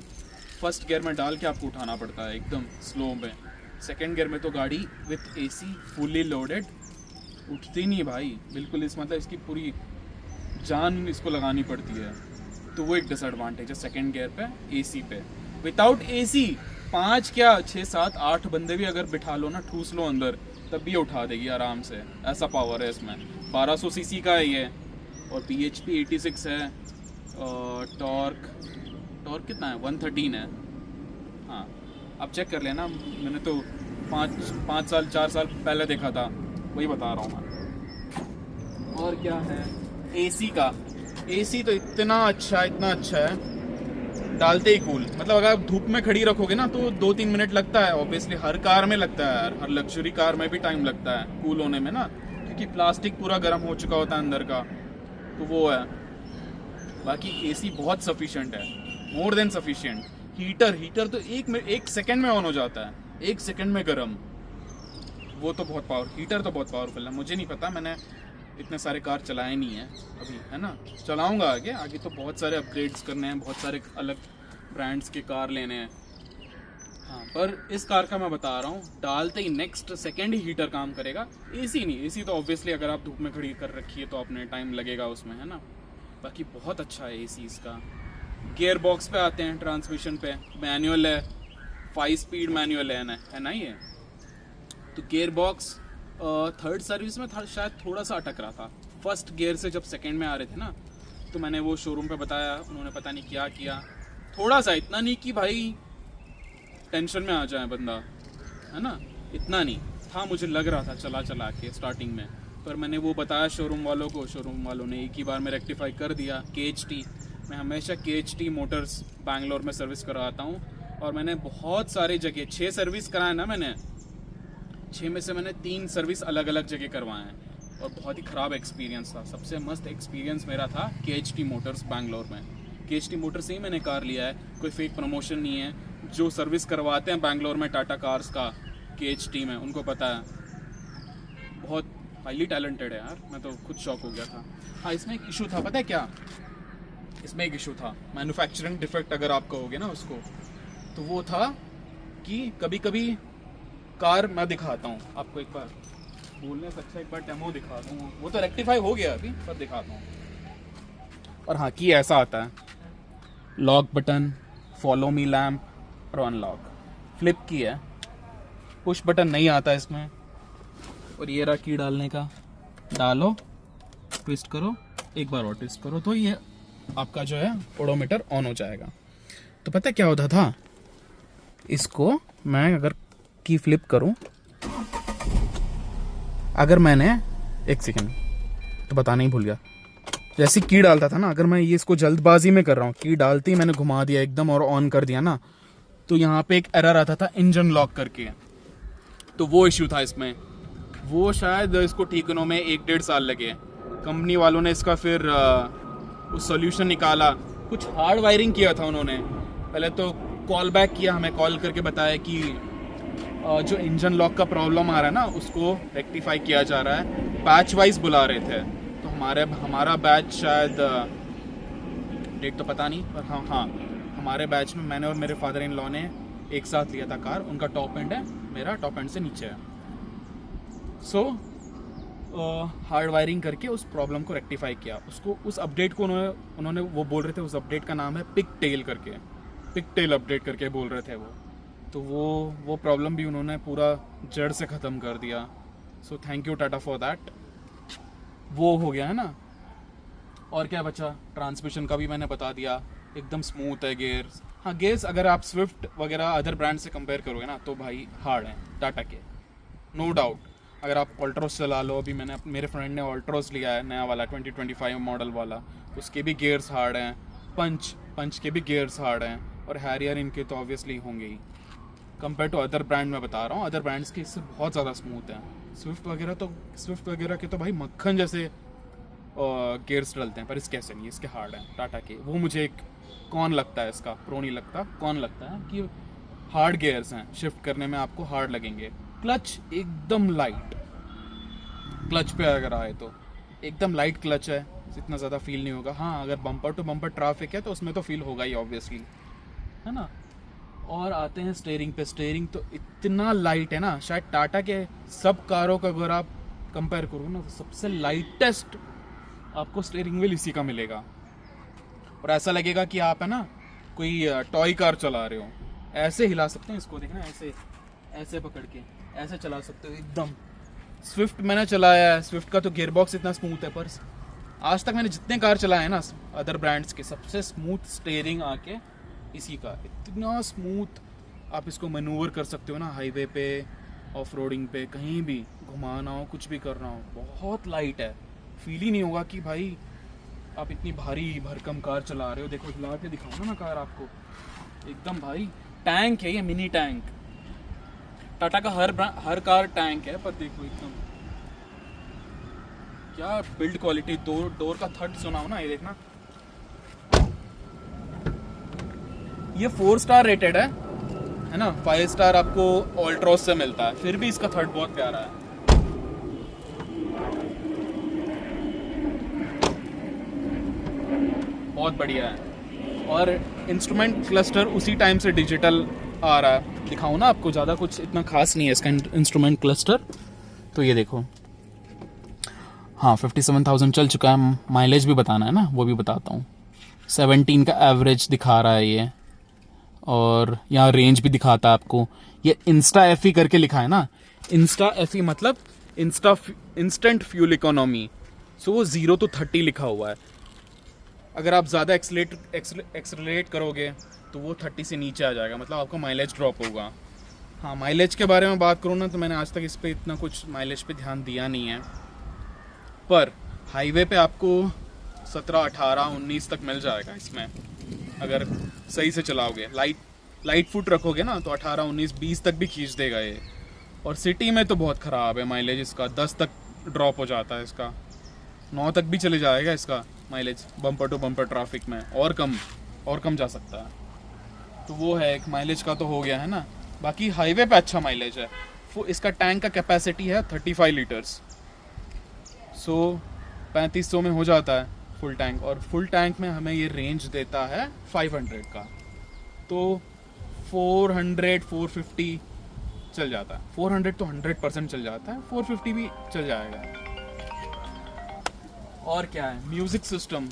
फर्स्ट गियर में डाल के आपको उठाना पड़ता है एकदम स्लो में। सेकेंड गियर में तो गाड़ी विथ एसी फुली लोडेड उठती नहीं भाई बिल्कुल। मतलब इसकी पूरी जान इसको लगानी पड़ती है। तो वो एक डिसएडवांटेज है सेकेंड गियर पे एसी पे। विदाउट एसी 5 क्या 6 7 8 बंदे भी अगर बिठा लो ना, ठूस लो अंदर, तब भी उठा देगी आराम से, ऐसा पावर है इसमें। 1200 सीसी का है ये, और PHP 86 है, टॉर्क कितना है? 113 है। हाँ, आप चेक कर लेना, मैंने तो 5 साल 4 साल पहले देखा था, वही बता रहा हूँ मैं। और क्या है एसी का? एसी तो इतना अच्छा है, डालते ही कूल। मतलब अगर आप धूप में खड़ी रखोगे ना, तो 2-3 मिनट लगता है, ऑब्वियसली हर कार में लगता है यार, हर लग्जरी कार में भी टाइम लगता है कूल होने में ना, क्योंकि प्लास्टिक पूरा गर्म हो चुका होता है अंदर का, तो वो है। बाकी एसी बहुत सफिशिएंट है, मोर देन सफिशिएंट। हीटर तो एक सेकंड में ऑन हो जाता है, 1 सेकंड में गर्म। वो तो बहुत हीटर तो बहुत पावरफुल है। मुझे नहीं पता, मैंने इतने सारे कार चलाए नहीं है अभी, है ना। चलाऊंगा आगे तो बहुत सारे अपग्रेड्स करने हैं, बहुत सारे अलग ब्रांड्स के कार लेने हैं। हाँ, पर इस कार का मैं बता रहा हूँ, डालते ही नेक्स्ट सेकेंड ही हीटर काम करेगा। एसी नहीं, एसी तो ऑब्वियसली अगर आप धूप में खड़ी कर रखी है तो आपने टाइम लगेगा उसमें, है ना। बाकी बहुत अच्छा है एसी इसका। गियर बॉक्स पे आते हैं, ट्रांसमिशन पे मैनुअल है, 5 स्पीड मैनुअल है ना ये। तो गियर बॉक्स थर्ड सर्विस में शायद थोड़ा सा अटक रहा था। फर्स्ट गियर से जब सेकंड में आ रहे थे ना, तो मैंने वो शोरूम पे बताया, उन्होंने पता नहीं क्या किया, थोड़ा सा, इतना नहीं कि भाई टेंशन में आ जाए बंदा, है ना, इतना नहीं था। मुझे लग रहा था चला के स्टार्टिंग में, पर मैंने वो बताया शोरूम वालों को, शोरूम वालों ने एक ही बार में रेक्टिफाई कर दिया। KHT, मैं हमेशा KHT मोटर्स बैंगलोर में सर्विस करवाता हूँ, और मैंने बहुत सारे जगह 6 सर्विस कराए ना मैंने, 6 में से मैंने 3 सर्विस अलग अलग जगह करवाए हैं, और बहुत ही ख़राब एक्सपीरियंस था। सबसे मस्त एक्सपीरियंस मेरा था KHT मोटर्स बैंगलोर में। KHT मोटर्स से ही मैंने कार लिया है, कोई फेक प्रमोशन नहीं है। जो सर्विस करवाते हैं बैंगलोर में टाटा कार्स का KHT में, उनको पता है, बहुत हाईली टैलेंटेड है यार। मैं तो खुद शॉक हो गया था। हाँ, इसमें एक इशू था, पता है क्या? इसमें एक इशू था, मैन्युफैक्चरिंग डिफेक्ट अगर आप कहोगे ना उसको, तो वो था कि कभी कभी कार, मैं दिखाता हूँ आपको, एक बार बोलने से अच्छा एक बार डेमो दिखा दूँ। वो तो रेक्टिफाई हो गया अभी, पर दिखाता हूँ। और हाँ, की ऐसा आता है, lock button, follow me lamp और अनलॉक। फ्लिप की है, पुश बटन नहीं आता इसमें। और ये रहा की डालने का, डालो, ट्विस्ट करो, एक बार और ट्विस्ट करो, तो ये आपका जो है ओडोमीटर ऑन हो जाएगा। तो पता है क्या होता था? इसको मैं अगर की फ्लिप करूं, अगर मैंने, एक सेकेंड, तो बताना ही भूल गया, जैसे की डालता था ना, अगर मैं ये इसको जल्दबाजी में कर रहा हूँ, की डालते ही मैंने घुमा दिया एकदम और ऑन कर दिया ना, तो यहाँ पे एक एरर आता था इंजन लॉक करके। तो वो इश्यू था इसमें, वो शायद इसको ठीक होने में 1-1.5 साल लगे। कंपनी वालों ने इसका फिर उस सॉल्यूशन निकाला, कुछ हार्ड वायरिंग किया था उन्होंने। पहले तो कॉल बैक किया, हमें कॉल करके बताया कि जो इंजन लॉक का प्रॉब्लम आ रहा है ना, उसको रेक्टिफाई किया जा रहा है। बैच वाइज बुला रहे थे, तो हमारा बैच शायद, डेट तो पता नहीं, पर हाँ हमारे बैच में मैंने और मेरे फादर इन लॉ ने एक साथ लिया था कार। उनका टॉप एंड है, मेरा टॉप एंड से नीचे है। सो हार्ड वायरिंग करके उस प्रॉब्लम को रेक्टिफाई किया। उसको उस अपडेट को उन्होंने वो बोल रहे थे, उस अपडेट का नाम है पिक टेल करके, पिक टेल अपडेट करके बोल रहे थे वो। तो वो प्रॉब्लम भी उन्होंने पूरा जड़ से ख़त्म कर दिया। So thank you Tata for that. वो हो गया है ना। और क्या बचा, ट्रांसमिशन का भी मैंने बता दिया, एकदम स्मूथ है गेयर्स। हाँ, गेयर्स अगर आप स्विफ्ट वगैरह अदर ब्रांड से कंपेयर करोगे ना तो भाई हार्ड हैं टाटा के, नो डाउट। अगर आप ऑल्ट्रोस चला लो, अभी मेरे फ्रेंड ने ऑल्ट्रोस लिया है नया वाला 2025 मॉडल वाला, उसके भी गेयर्स हार्ड हैं। पंच के भी गेयर्स हार्ड हैं, और हैरियर इनके तो ऑब्वियसली होंगे ही। कंपेयर टू अदर ब्रांड मैं बता रहा हूँ, अदर ब्रांड्स के इससे बहुत ज़्यादा स्मूथ हैं। स्विफ्ट वगैरह के तो भाई मक्खन जैसे गेयर्स डलते हैं, पर इसके ऐसे नहीं, इसके हार्ड हैं टाटा के। वो मुझे एक कौन लगता है, इसका प्रो नहीं लगता, कौन लगता है कि हार्ड गेयर्स हैं, शिफ्ट करने में आपको हार्ड लगेंगे। क्लच एकदम लाइट, क्लच पे अगर आए तो एकदम लाइट क्लच है, इतना ज़्यादा फील नहीं होगा। हाँ, अगर बम्पर टू बम्पर ट्रैफिक है तो उसमें तो फील होगा ही ऑब्वियसली, है ना। और आते हैं स्टीयरिंग पे। स्टीयरिंग तो इतना लाइट है ना, शायद टाटा के सब कारों का अगर आप कंपेयर करो ना तो सबसे लाइटेस्ट आपको स्टीयरिंग व्हील इसी का मिलेगा। और ऐसा लगेगा कि आप है ना कोई टॉय कार चला रहे हो, ऐसे हिला सकते हैं इसको, देखना ऐसे ऐसे पकड़ के ऐसे चला सकते हो एकदम। स्विफ्ट मैंने चलाया है, स्विफ्ट का तो गियर बॉक्स इतना स्मूथ है, पर आज तक मैंने जितने कार चलाए हैं ना अदर ब्रांड्स के, सबसे स्मूथ स्टीयरिंग आके इसी का, इतना स्मूथ। आप इसको मैनूवर कर सकते हो ना हाईवे पे, ऑफ रोडिंग पे, कहीं भी घुमाना हो, कुछ भी करना हो, बहुत लाइट है। फील ही नहीं होगा कि भाई आप इतनी भारी भरकम कार चला रहे हो। देखो हिला के दिखाऊँ ना कार आपको, एकदम भाई टैंक है ये, मिनी टैंक। टाटा का हर कार टैंक है, पर देखो एकदम क्या बिल्ड क्वालिटी। डोर का थर्ड सुना हो ना, ये देखना, ये 4 स्टार रेटेड है ना, 5 स्टार आपको ऑल्ट्रोस से मिलता है, फिर भी इसका थर्ड बहुत प्यारा है। बहुत बढ़िया है। और इंस्ट्रूमेंट क्लस्टर उसी टाइम से डिजिटल आ रहा है। दिखाऊं ना आपको, ज़्यादा कुछ इतना खास नहीं है इसका इंस्ट्रूमेंट क्लस्टर। तो ये देखो, हाँ 57,000 चल चुका है। माइलेज भी बताना है ना, वो भी बताता हूँ। 17 का एवरेज दिखा रहा है ये, और यहाँ रेंज भी दिखाता है आपको। ये इंस्टा एफ करके लिखा है ना, इंस्टा एफ मतलब इंस्टेंट फ्यूल इकोनॉमी। सो वो 0 to 30 लिखा हुआ है। अगर आप ज़्यादा एक्सलेट करोगे तो वो 30 से नीचे आ जाएगा, मतलब आपका माइलेज ड्रॉप होगा। हाँ, माइलेज के बारे में बात करूँ ना तो मैंने आज तक इस पर इतना कुछ माइलेज पे ध्यान दिया नहीं है, पर हाईवे पे आपको 17, 18, 19 तक मिल जाएगा इसमें, अगर सही से चलाओगे। लाइट फुट रखोगे ना तो 18, 19, 20 तक भी खींच देगा ये। और सिटी में तो बहुत ख़राब है माइलेज इसका, 10 तक ड्रॉप हो जाता है इसका, 9 तक भी चले जाएगा इसका mileage bumper to bumper traffic में, और कम जा सकता है। तो वो है एक माइलेज का तो हो गया है ना। बाकी हाईवे पे अच्छा माइलेज है। इसका टैंक का कैपेसिटी है 35 लीटर्स, सो 3500 में हो जाता है फुल टैंक। और फुल टैंक में हमें ये रेंज देता है 500 का, तो 400, 450 चल जाता है। 400 तो 100% चल जाता है, 450 भी चल जाएगा। और क्या है, म्यूज़िक सिस्टम।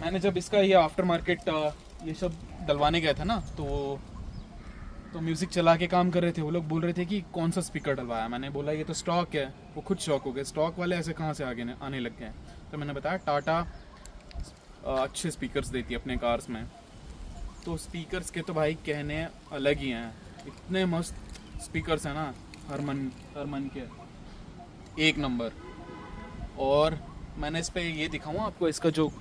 मैंने जब इसका ये आफ्टर मार्केट ये सब डलवाने गया था ना, तो म्यूज़िक चला के काम कर रहे थे। वो लोग बोल रहे थे कि कौन सा स्पीकर डलवाया। मैंने बोला ये तो स्टॉक है। वो खुद शॉक हो गए, स्टॉक वाले ऐसे कहाँ से आने लग गए। तो मैंने बताया टाटा अच्छे स्पीकर्स देती है अपने कार्स में। तो स्पीकर्स के तो भाई कहने अलग ही हैं, इतने मस्त स्पीकर्स हैं ना, हरमन के एक नंबर। और मैंने इस पे ये दिखाऊँ आपको, इसका जो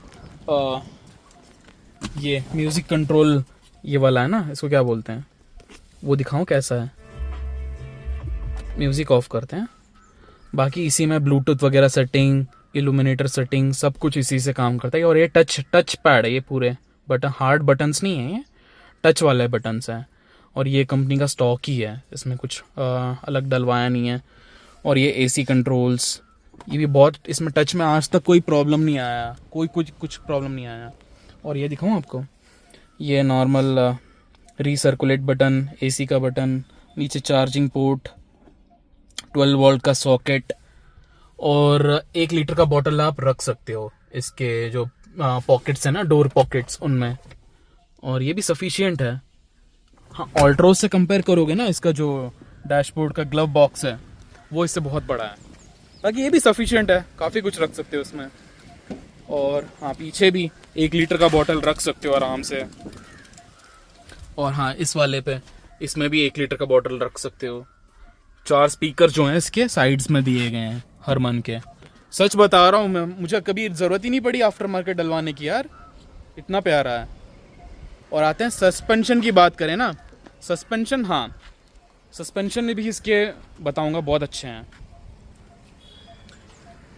ये म्यूज़िक कंट्रोल ये वाला है ना, इसको क्या बोलते हैं, वो दिखाऊं कैसा है। म्यूज़िक ऑफ करते हैं, बाकी इसी में ब्लूटूथ वगैरह सेटिंग, इल्यूमिनेटर सेटिंग, सब कुछ इसी से काम करता है। और ये टच पैड है, ये पूरे बटन, हार्ड बटन्स नहीं है, ये टच वाले बटन्स हैं। और ये कंपनी का स्टॉक ही है, इसमें कुछ अलग डलवाया नहीं है। और ये एसी कंट्रोल्स, ये भी बहुत, इसमें टच में आज तक कोई प्रॉब्लम नहीं आया, कुछ प्रॉब्लम नहीं आया। और ये दिखाऊं आपको, ये नॉर्मल रीसर्कुलेट बटन, एसी का बटन, नीचे चार्जिंग पोर्ट, 12 वोल्ट का सॉकेट, और 1 लीटर का बॉटल आप रख सकते हो इसके जो पॉकेट्स है ना, डोर पॉकेट्स, उनमें। और ये भी सफिशियंट है। हाँ, ऑल्ट्रोज से कंपेयर करोगे ना, इसका जो डैशबोर्ड का ग्लव बॉक्स है वो इससे बहुत बड़ा है। बाकी ये भी सफिशियंट है, काफ़ी कुछ रख सकते हो उसमें। और हाँ, पीछे भी 1 लीटर का बॉटल रख सकते हो आराम से। और हाँ, इस वाले पे इसमें भी 1 लीटर का बॉटल रख सकते हो। 4 स्पीकर जो हैं इसके साइड्स में दिए गए हैं हरमन के। सच बता रहा हूँ मैं, मुझे कभी ज़रूरत ही नहीं पड़ी आफ्टर मार्केट डलवाने की यार, इतना प्यारा है। और आते हैं सस्पेंशन की बात करें ना, सस्पेंशन, हाँ सस्पेंशन में भी इसके बताऊंगा बहुत अच्छे हैं।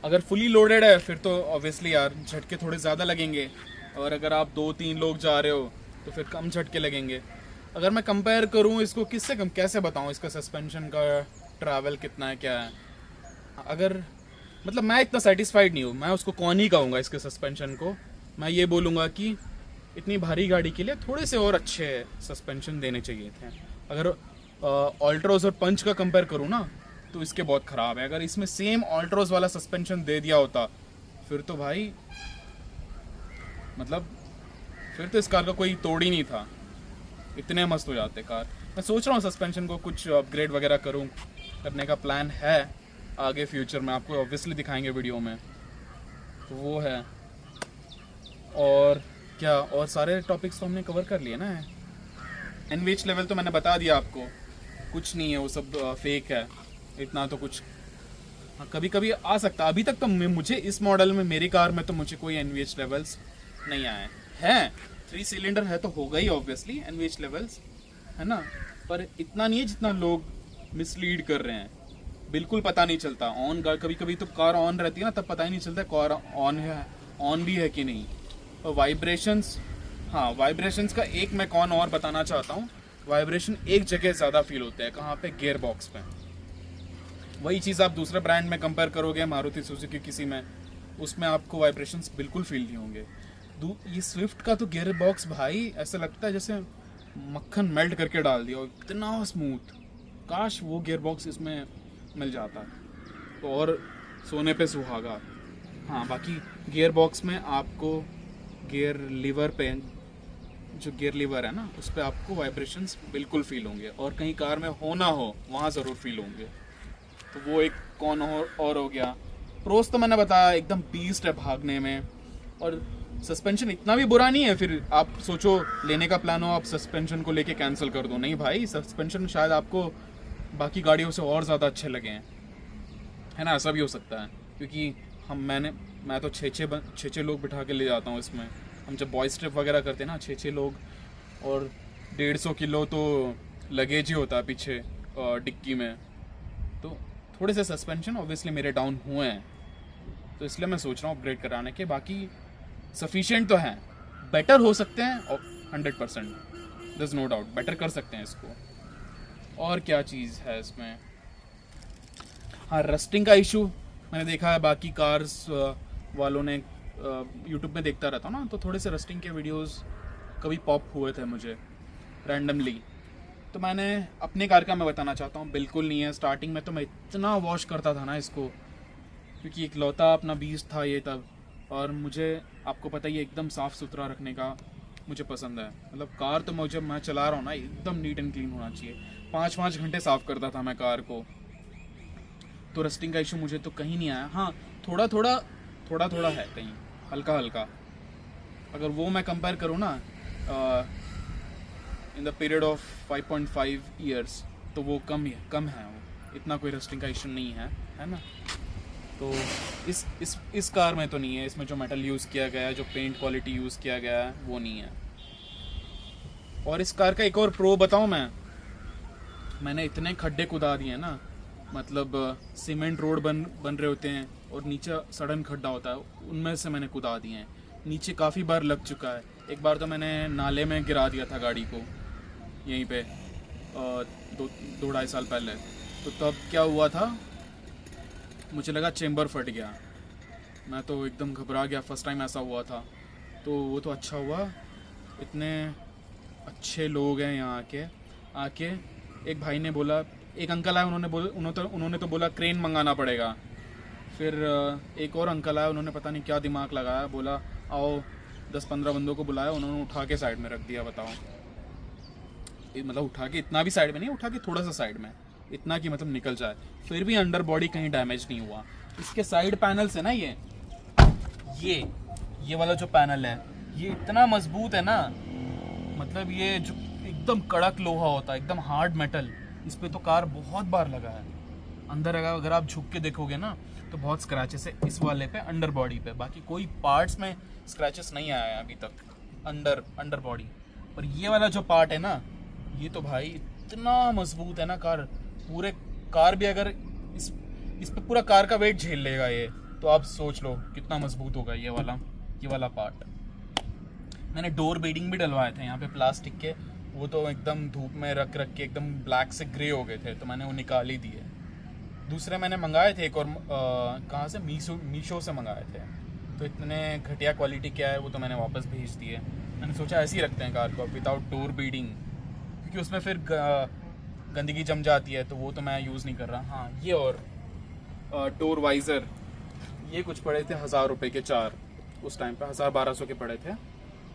अगर फुली लोडेड है फिर तो ऑब्वियसली यार झटके थोड़े ज़्यादा लगेंगे, और अगर आप 2-3 लोग जा रहे हो तो फिर कम झटके लगेंगे। अगर मैं कंपेयर करूँ इसको किससे कम, कैसे बताऊँ इसका सस्पेंशन का ट्रैवल कितना है, क्या है। अगर मतलब मैं इतना सेटिस्फाइड नहीं हूँ, मैं उसको कौन ही कहूँगा इसके सस्पेंशन को। मैं ये बोलूँगा कि इतनी भारी गाड़ी के लिए थोड़े से और अच्छे सस्पेंशन देने चाहिए थे। अगर ऑल्ट्रोज और पंच का कंपेयर करूँ ना तो इसके बहुत ख़राब है। अगर इसमें सेम ऑल्ट्रोज वाला सस्पेंशन दे दिया होता फिर तो भाई मतलब फिर तो इस कार का कोई तोड़ ही नहीं था, इतने मस्त हो जाते कार। मैं सोच रहा हूँ सस्पेंशन को कुछ अपग्रेड वगैरह करूँ, करने का प्लान है आगे फ्यूचर में, आपको ऑब्वियसली दिखाएंगे वीडियो में। तो वो है। और क्या, और सारे टॉपिक्स तो हमने कवर कर लिए ना। एनवीएच लेवल तो मैंने बता दिया आपको, कुछ नहीं है, वो सब फेक है, इतना तो कुछ। हाँ, कभी कभी आ सकता। अभी तक तो मुझे इस मॉडल में, मेरी कार में तो मुझे कोई एनवीएच लेवल्स नहीं आए हैं। 3 सिलेंडर है तो होगा ही ऑब्वियसली एनवीएच लेवल्स, है ना, पर इतना नहीं है जितना लोग मिसलीड कर रहे हैं। बिल्कुल पता नहीं चलता ऑन, कभी कभी तो कार ऑन रहती है ना तब पता ही नहीं चलता कार ऑन है, ऑन भी है कि नहीं। और वाइब्रेशंस, हाँ वाइब्रेशंस का एक मैं कौन और बताना चाहता हूँ। वाइब्रेशन एक जगह ज़्यादा फील होता है, कहाँ पे, गियर बॉक्स पे। वही चीज़ आप दूसरे ब्रांड में कंपेयर करोगे, मारुति सुजुकी किसी में, उसमें आपको वाइब्रेशंस बिल्कुल फील नहीं होंगे। ये स्विफ्ट का तो गियर बॉक्स भाई ऐसा लगता है जैसे मक्खन मेल्ट करके डाल दिया, इतना स्मूथ। काश वो गियर बॉक्स इसमें मिल जाता तो और सोने पे सुहागा। हाँ, बाकी गियर बॉक्स में आपको गियर लीवर पे, जो गियर लीवर है ना, उस पर आपको वाइब्रेशंस बिल्कुल फील होंगे, और कहीं कार में हो ना हो वहाँ ज़रूर फील होंगे। तो वो एक कौन और हो गया। प्रोस तो मैंने बताया एकदम बीस्ट है भागने में। और सस्पेंशन इतना भी बुरा नहीं है, फिर आप सोचो लेने का प्लान हो, आप सस्पेंशन को लेके कैंसिल कर दो। नहीं भाई, सस्पेंशन शायद आपको बाकी गाड़ियों से और ज़्यादा अच्छे लगे हैं, है ना, ऐसा भी हो सकता है। क्योंकि मैं तो 6 लोग बिठा के ले जाता हूँ इसमें। हम जब बॉयज़ ट्रिप वगैरह करते हैं ना, 6 लोग, और 150 किलो तो लगेज ही होता है पीछे डिक्की में। तो थोड़े से सस्पेंशन ऑब्वियसली मेरे डाउन हुए हैं, तो इसलिए मैं सोच रहा हूँ अपग्रेड कराने के। बाकी सफिशिएंट तो हैं, बेटर हो सकते हैं, और 100% there is no doubt better कर सकते हैं इसको। और क्या चीज़ है इसमें, हाँ रस्टिंग का इशू मैंने देखा है, बाकी कार्स वालों ने यूट्यूब में देखता रहता हूँ ना, तो थोड़े से रस्टिंग के वीडियोस कभी पॉप हुए थे मुझे रैंडमली। तो मैंने अपने कार का मैं बताना चाहता हूँ, बिल्कुल नहीं है। स्टार्टिंग में तो मैं इतना वॉश करता था ना इसको, क्योंकि इकलौता अपना बीज था ये तब, और मुझे आपको पता ही है एकदम साफ़ सुथरा रखने का मुझे पसंद है। मतलब कार तो मैं चला रहा हूँ ना, एकदम नीट एंड क्लीन होना चाहिए। 5-5 घंटे साफ़ करता था मैं कार को, तो रस्टिंग का इशू मुझे तो कहीं नहीं आया। हाँ, थोड़ा थोड़ा है कहीं, हल्का हल्का। अगर वो मैं कंपेयर करूँ ना in the period of 5.5 years, तो वो कम है वो, इतना कोई रस्टिंग का इशू नहीं है ना। तो इस कार में तो नहीं है। इसमें जो मेटल यूज़ किया गया है, जो पेंट क्वालिटी यूज़ किया गया है, वो नहीं है। और इस कार का एक और प्रो बताऊँ मैंने इतने खड्डे कुदा दिए ना, मतलब सीमेंट रोड बन रहे होते हैं और नीचे सडन खड्डा होता है, उनमें से मैंने कुदा दिए हैं। नीचे काफ़ी बार लग चुका है। एक बार तो मैंने नाले में गिरा दिया था गाड़ी को यहीं पे 2-2.5 साल पहले। तो तब क्या हुआ था, मुझे लगा चेम्बर फट गया, मैं तो एकदम घबरा गया, फर्स्ट टाइम ऐसा हुआ था। तो वो तो अच्छा हुआ, इतने अच्छे लोग हैं यहाँ आके एक भाई ने बोला, एक अंकल आए, उन्होंने तो बोला क्रेन मंगाना पड़ेगा। फिर एक और अंकल आया, उन्होंने पता नहीं क्या दिमाग लगाया, बोला आओ 10-15 बंदों को बुलाया, उन्होंने उठा के साइड में रख दिया। बताओ, मतलब उठा के इतना भी साइड में नहीं, उठा के थोड़ा सा साइड में, इतना कि मतलब निकल जाए। फिर भी अंडर बॉडी कहीं डैमेज नहीं हुआ। इसके साइड पैनल से ना ये वाला जो पैनल है ये इतना मजबूत है ना, मतलब ये जो एकदम कड़क लोहा होता है, एकदम हार्ड मेटल, इस पे तो कार बहुत बार लगा है। अंदर अगर आप झुक के देखोगे ना तो बहुत स्क्रैचेस है इस वाले पे, अंडर बॉडी पे। बाकी कोई पार्ट्स में स्क्रैचेस नहीं आया है अभी तक अंडर बॉडी। पर ये वाला जो पार्ट है ना, ये तो भाई इतना मजबूत है ना, कार भी अगर इस पे पूरा कार का वेट झेल लेगा ये, तो आप सोच लो कितना मजबूत होगा ये वाला पार्ट। मैंने डोर बेडिंग भी डलवाए थे यहाँ पे प्लास्टिक के, वो तो एकदम धूप में रख के एकदम ब्लैक से ग्रे हो गए थे, तो मैंने वो निकाल ही दिए। दूसरे मैंने मंगाए थे एक और, कहाँ से, मीशो से मंगाए थे, तो इतने घटिया क्वालिटी क्या है वो तो मैंने वापस भेज दिए। मैंने सोचा ऐसे ही रखते हैं कार को विदाउट डोर बेडिंग, क्योंकि उसमें फिर गंदगी जम जाती है, तो वो तो मैं यूज़ नहीं कर रहा। हाँ, ये और डोर वाइज़र, ये कुछ पड़े थे 1000 रुपये के 4, उस टाइम पे 1000-1200 के पड़े थे।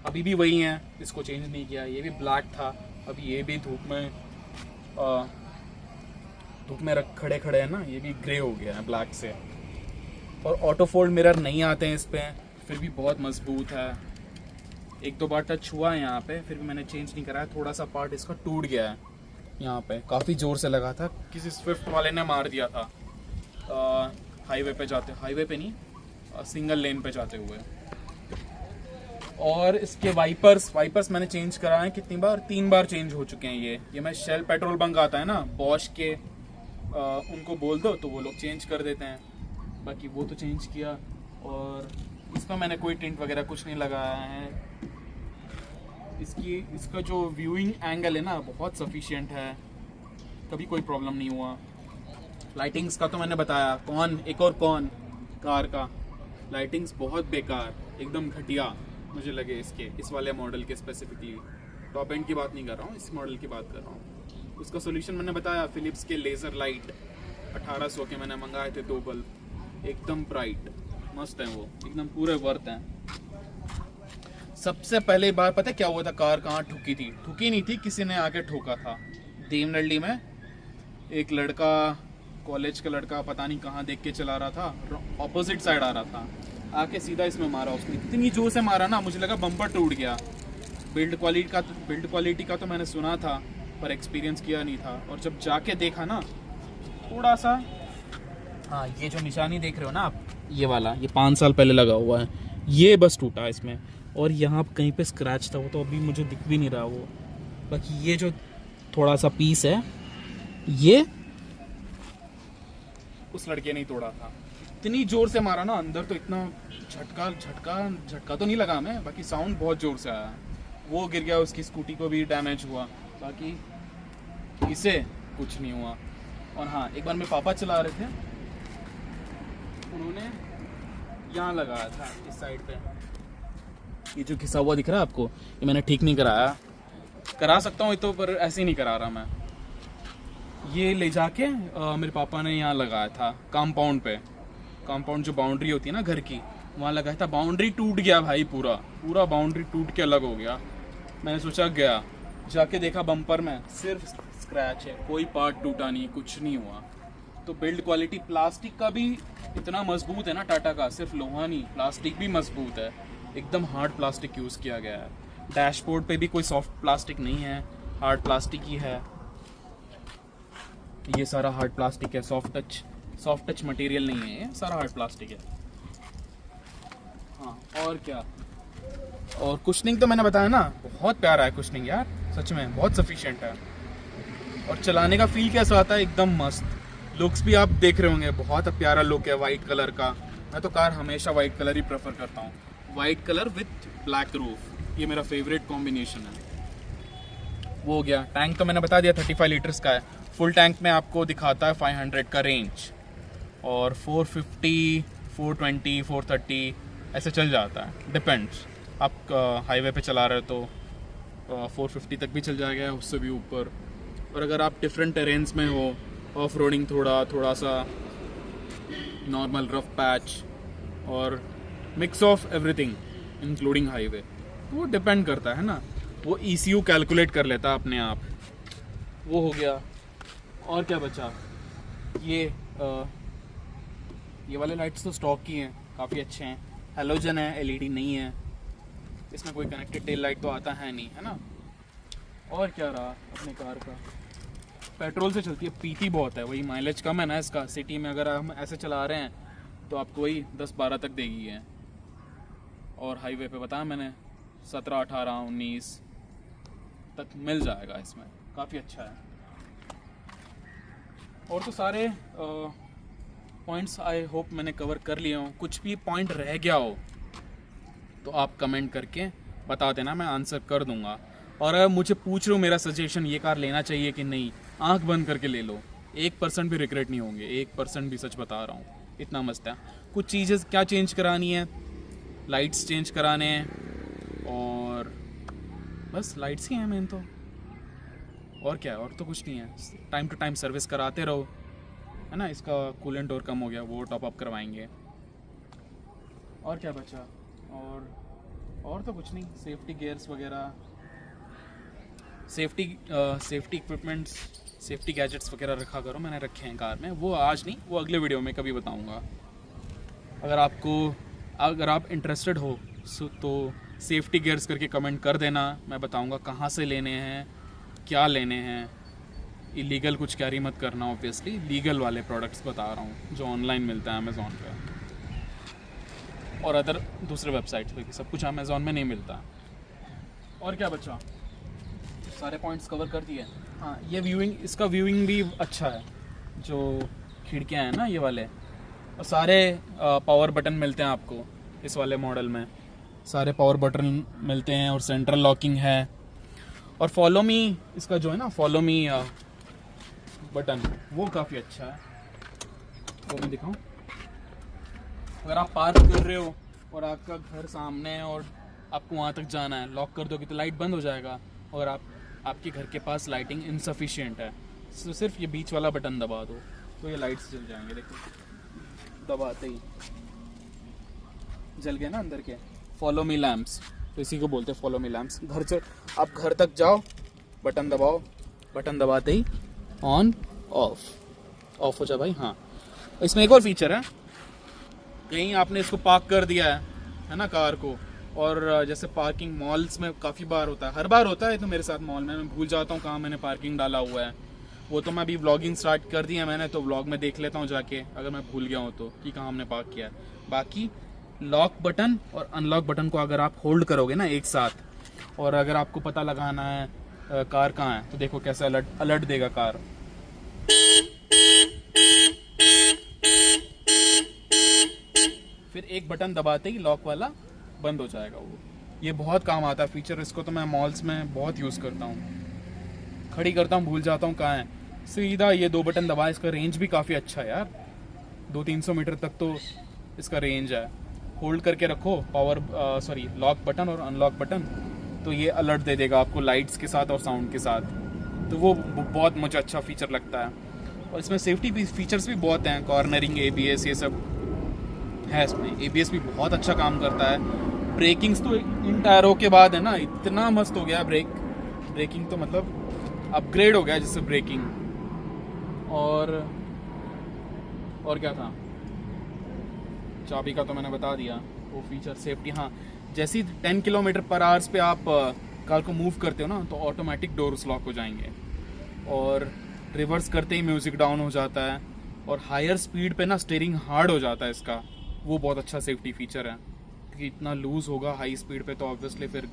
अभी भी वही हैं, इसको चेंज नहीं किया। ये भी ब्लैक था, अभी ये भी धूप में खड़े हैं ना, ये भी ग्रे हो गया है ब्लैक से। और ऑटो फोल्ड मिरर नहीं आते हैं इस पे, फिर भी बहुत मजबूत है। 1-2 बार टच हुआ है यहाँ पे, फिर भी मैंने चेंज नहीं कराया। थोड़ा सा पार्ट इसका टूट गया है यहाँ पे, काफ़ी ज़ोर से लगा था, किसी स्विफ्ट वाले ने मार दिया था हाईवे पे नहीं, सिंगल लेन पे जाते हुए। और इसके वाइपर्स मैंने चेंज कराए हैं कितनी बार, 3 बार चेंज हो चुके हैं। ये मैं शेल पेट्रोल बंक आता है ना बॉश के, उनको बोल दो तो वो लोग चेंज कर देते हैं। बाकी वो तो चेंज किया। और इसमें मैंने कोई टिंट वगैरह कुछ नहीं लगाया है। इसका जो व्यूइंग एंगल है ना बहुत सफिशिएंट है, कभी कोई प्रॉब्लम नहीं हुआ। लाइटिंग्स का तो मैंने बताया, एक और कार का लाइटिंग्स बहुत बेकार, एकदम घटिया मुझे लगे इस वाले मॉडल के स्पेसिफिकली। टॉप एंड की बात नहीं कर रहा हूँ, इस मॉडल की बात कर रहा हूँ। उसका सोल्यूशन मैंने बताया, फिलिप्स के लेज़र लाइट 1800 के मैंने मंगाए थे 2 बल्ब, एकदम ब्राइट मस्त हैं वो, एकदम पूरे वर्थ हैं। सबसे पहले बार पता है क्या हुआ था, कार कहाँ ठुकी नहीं थी, किसी ने आके ठोका था। देवनहल्ली में एक लड़का, कॉलेज का लड़का, पता नहीं कहाँ देख के चला रहा था, ऑपोजिट साइड आ रहा था, आके सीधा इसमें मारा उसने। इतनी जोर से मारा ना, मुझे लगा बम्पर टूट गया। बिल्ड क्वालिटी का तो मैंने सुना था, पर एक्सपीरियंस किया नहीं था। और जब जाके देखा ना थोड़ा सा, हाँ ये जो निशानी देख रहे हो ना आप, ये वाला, ये 5 साल पहले लगा हुआ है, ये बस टूटा है इसमें। और यहाँ कहीं पे स्क्रैच था, वो तो अभी मुझे दिख भी नहीं रहा वो। बाकी ये जो थोड़ा सा पीस है, ये उस लड़के ने ही तोड़ा था। इतनी जोर से मारा ना अंदर, तो इतना झटका तो नहीं लगा हमें, बाकी साउंड बहुत जोर से आया। वो गिर गया, उसकी स्कूटी को भी डैमेज हुआ, बाकी इसे कुछ नहीं हुआ। और हाँ, एक बार मेरे पापा चला रहे थे, उन्होंने यहाँ लगाया था इस साइड पे, ये जो घिसा हुआ दिख रहा है आपको, ये मैंने ठीक नहीं कराया। करा सकता हूँ ये तो, पर ऐसे ही नहीं करा रहा मैं। ये ले जाके मेरे पापा ने यहाँ लगाया था कंपाउंड जो बाउंड्री होती है ना घर की, वहाँ लगाया था। बाउंड्री टूट गया भाई, पूरा बाउंड्री टूट के अलग हो गया। मैंने सोचा गया, जाके देखा बम्पर में सिर्फ स्क्रैच है, कोई पार्ट टूटा नहीं, कुछ नहीं हुआ। तो बिल्ड क्वालिटी प्लास्टिक का भी इतना मजबूत है ना टाटा का, सिर्फ लोहा नहीं, प्लास्टिक भी मजबूत है, एकदम हार्ड प्लास्टिक यूज़ किया गया है। डैशबोर्ड पे भी कोई सॉफ्ट प्लास्टिक नहीं है, हार्ड प्लास्टिक ही है। ये सारा हार्ड प्लास्टिक है, सॉफ्ट टच मटेरियल नहीं है, ये सारा हार्ड प्लास्टिक है। हाँ, और क्या, और कुशनिंग तो मैंने बताया ना, बहुत प्यारा है कुशनिंग यार, सच में बहुत सफिशिएंट है। और चलाने का फील कैसा आता है, एकदम मस्त। लुक्स भी आप देख रहे होंगे, बहुत प्यारा लुक है वाइट कलर का। मैं तो कार हमेशा वाइट कलर ही प्रेफर करता हूँ, white colour with black roof, ये मेरा फेवरेट कॉम्बिनेशन है। वो हो गया। टैंक तो मैंने बता दिया 35 लीटर्स का है। फुल टैंक में आपको दिखाता है 500 का रेंज, और 450, 420, 430 ऐसे चल जाता है, डिपेंड्स। आप हाईवे पे चला रहे हो तो 450 तक भी चल जाएगा, उससे भी ऊपर। और अगर आप डिफरेंट टेरेन्स में हो, ऑफ रोडिंग थोड़ा सा नॉर्मल रफ पैच और mix of everything including highway. वो डिपेंड करता है ना, वो ECU कैलकुलेट कर लेता है अपने आप। वो हो गया। और क्या बचा, ये वाले लाइट्स तो स्टॉक की हैं, काफ़ी अच्छे हैं, हेलोजन है, LED नहीं है, इसमें कोई कनेक्टेड टेल लाइट तो आता है नहीं, है ना। और क्या रहा अपने कार का, पेट्रोल से चलती है, पीती बहुत है, वही माइलेज कम है ना इसका। सिटी में अगर हम ऐसे चला रहे हैं तो आपको वही 10-12 तक देगी है, और हाईवे पे बताया मैंने 17, 18, 19 तक मिल जाएगा इसमें, काफ़ी अच्छा है। और तो सारे पॉइंट्स आई होप मैंने कवर कर लिए हों। कुछ भी पॉइंट रह गया हो तो आप कमेंट करके बता देना, मैं आंसर कर दूंगा। और अगर मुझे पूछ रहे हो मेरा सजेशन, ये कार लेना चाहिए कि नहीं, आंख बंद करके ले लो, 1% भी रिग्रेट नहीं होंगे, 1% भी, सच बता रहा हूँ, इतना मस्त है। कुछ चीज़ें क्या चेंज करानी है, लाइट्स चेंज कराने हैं, और बस लाइट्स ही हैं मेन तो, और क्या है, और तो कुछ नहीं है। टाइम टू टाइम सर्विस कराते रहो, है ना। इसका कूलेंट और कम हो गया, वो टॉप अप करवाएंगे। और क्या बचा, और तो कुछ नहीं। सेफ्टी गियर्स वगैरह, सेफ्टी इक्विपमेंट्स, सेफ्टी गैजेट्स वगैरह रखा करो, मैंने रखे हैं कार में। वो आज नहीं, वो अगले वीडियो में कभी बताऊंगा। अगर आप इंटरेस्टेड हो तो सेफ्टी गियर्स करके कमेंट कर देना, मैं बताऊंगा कहाँ से लेने हैं, क्या लेने हैं। इलीगल कुछ कैरी मत करना, ऑब्वियसली लीगल वाले प्रोडक्ट्स बता रहा हूँ जो ऑनलाइन मिलता है अमेज़ॉन पे और अदर दूसरे वेबसाइट्स पे भी। सब कुछ अमेज़ॉन में नहीं मिलता। और क्या बचा, सारे पॉइंट्स कवर कर दिए। हाँ, ये इसका व्यूइंग भी अच्छा है, जो खिड़कियाँ हैं ना ये वाले, और सारे पावर बटन मिलते हैं आपको इस वाले मॉडल में, सारे पावर बटन मिलते हैं, और सेंट्रल लॉकिंग है। और फॉलो मी, इसका जो है ना फॉलो मी बटन, वो काफ़ी अच्छा है। वो मैं दिखाऊं, अगर आप पार्क कर रहे हो और आपका घर सामने है और आपको वहाँ तक जाना है, लॉक कर दोगे तो लाइट बंद हो जाएगा, और आपके घर के पास लाइटिंग इनसफिशिएंट है, तो सिर्फ ये बीच वाला बटन दबा दो तो ये लाइट्स जल जाएंगे। देखो, दबाते ही जल गए ना अंदर के। फॉलो मी लैम्प्स, तो इसी को बोलते हैं फॉलो मी लैम्प्स। आप घर तक जाओ, बटन दबाओ, बटन दबाते ही ऑन ऑफ हो जाए भाई। हाँ, इसमें एक और फीचर है, कहीं आपने इसको पार्क कर दिया है ना कार को, और जैसे पार्किंग मॉल्स में काफ़ी बार होता है, हर बार होता है तो मेरे साथ मॉल में मैं भूल जाता हूँ कहाँ मैंने पार्किंग डाला हुआ है। वो तो मैं अभी व्लॉगिंग स्टार्ट कर दी है मैंने, तो व्लॉग में देख लेता हूँ जाके, अगर मैं भूल गया हूँ तो, कि कहाँ हमने पार्क किया है। बाकी लॉक बटन और अनलॉक बटन को अगर आप होल्ड करोगे ना एक साथ, और अगर आपको पता लगाना है कार कहाँ है, तो देखो कैसे अलर्ट देगा कार। फिर एक बटन दबाते ही लॉक वाला बंद हो जाएगा। वो ये बहुत काम आता है फीचर, इसको तो मैं मॉल्स में बहुत यूज़ करता हूँ, खड़ी करता हूँ भूल जाता हूँ कहाँ है, सीधा ये 2 बटन दबाए। इसका रेंज भी काफ़ी अच्छा है यार, 200-300 मीटर तक तो इसका रेंज है। होल्ड करके रखो लॉक बटन और अनलॉक बटन, तो ये अलर्ट दे देगा आपको लाइट्स के साथ और साउंड के साथ। तो वो बहुत मुझे अच्छा फीचर लगता है। और इसमें सेफ्टी फीचर्स भी बहुत हैं, कॉर्नरिंग, ABS, ये सब है इसमें। ABS भी बहुत अच्छा काम करता है। ब्रेकिंग्स तो इन टायरों के बाद है ना, इतना मस्त हो गया ब्रेकिंग तो मतलब अपग्रेड हो गया जिससे ब्रेकिंग। और क्या था, चाबी का तो मैंने बता दिया, वो फीचर सेफ्टी। हाँ, जैसे 10 km/h पे आप कार को मूव करते हो ना, तो ऑटोमेटिक डोर्स लॉक हो जाएंगे, और रिवर्स करते ही म्यूज़िक डाउन हो जाता है, और हायर स्पीड पे ना स्टीयरिंग हार्ड हो जाता है इसका। वो बहुत अच्छा सेफ्टी फीचर है, क्योंकि इतना लूज़ होगा हाई स्पीड पे, तो ऑब्वियसली फिर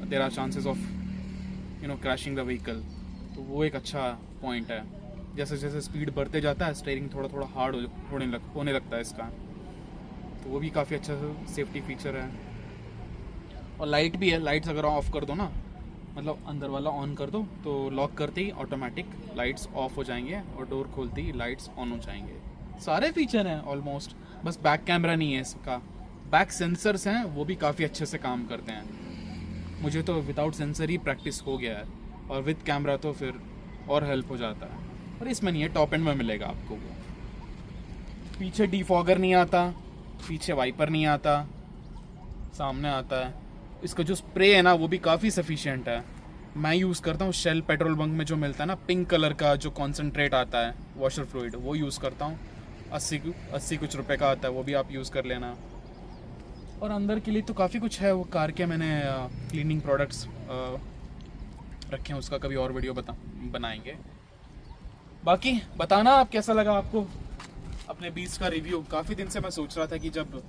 there are chances of crashing the vehicle. तो वो एक अच्छा पॉइंट है। जैसे जैसे स्पीड बढ़ते जाता है, स्टीयरिंग थोड़ा हार्ड होने लगता है इसका, तो वो भी काफ़ी अच्छा सेफ्टी फीचर है। और लाइट भी है, लाइट्स अगर ऑफ कर दो ना, मतलब अंदर वाला ऑन कर दो, तो लॉक करते ही ऑटोमेटिक लाइट्स ऑफ हो जाएंगे, और डोर खोलते ही लाइट्स ऑन हो जाएंगे। सारे फीचर हैं ऑलमोस्ट, बस बैक कैमरा नहीं है इसका। बैक सेंसर्स हैं, वो भी काफ़ी अच्छे से काम करते हैं। मुझे तो विदाउट सेंसर ही प्रैक्टिस हो गया है, और विद कैमरा तो फिर और हेल्प हो जाता है। और इसमें नहीं है, टॉप एंड में मिलेगा आपको वो। पीछे डिफॉगर नहीं आता, पीछे वाइपर नहीं आता, सामने आता है। इसका जो स्प्रे है ना वो भी काफ़ी सफिशिएंट है। मैं यूज़ करता हूँ शेल पेट्रोल बंक में जो मिलता है ना, पिंक कलर का जो कॉन्सेंट्रेट आता है वॉशर फ्लूइड, वो यूज़ करता हूँ। 80 कुछ रुपए का आता है, वो भी आप यूज़ कर लेना। और अंदर के लिए तो काफ़ी कुछ है वो कार के। मैंने क्लीनिंग प्रोडक्ट्स रखे हैं, उसका कभी और वीडियो बनाएंगे। बाकी बताना आप कैसा लगा आपको अपने बीच का रिव्यू। काफ़ी दिन से मैं सोच रहा था कि जब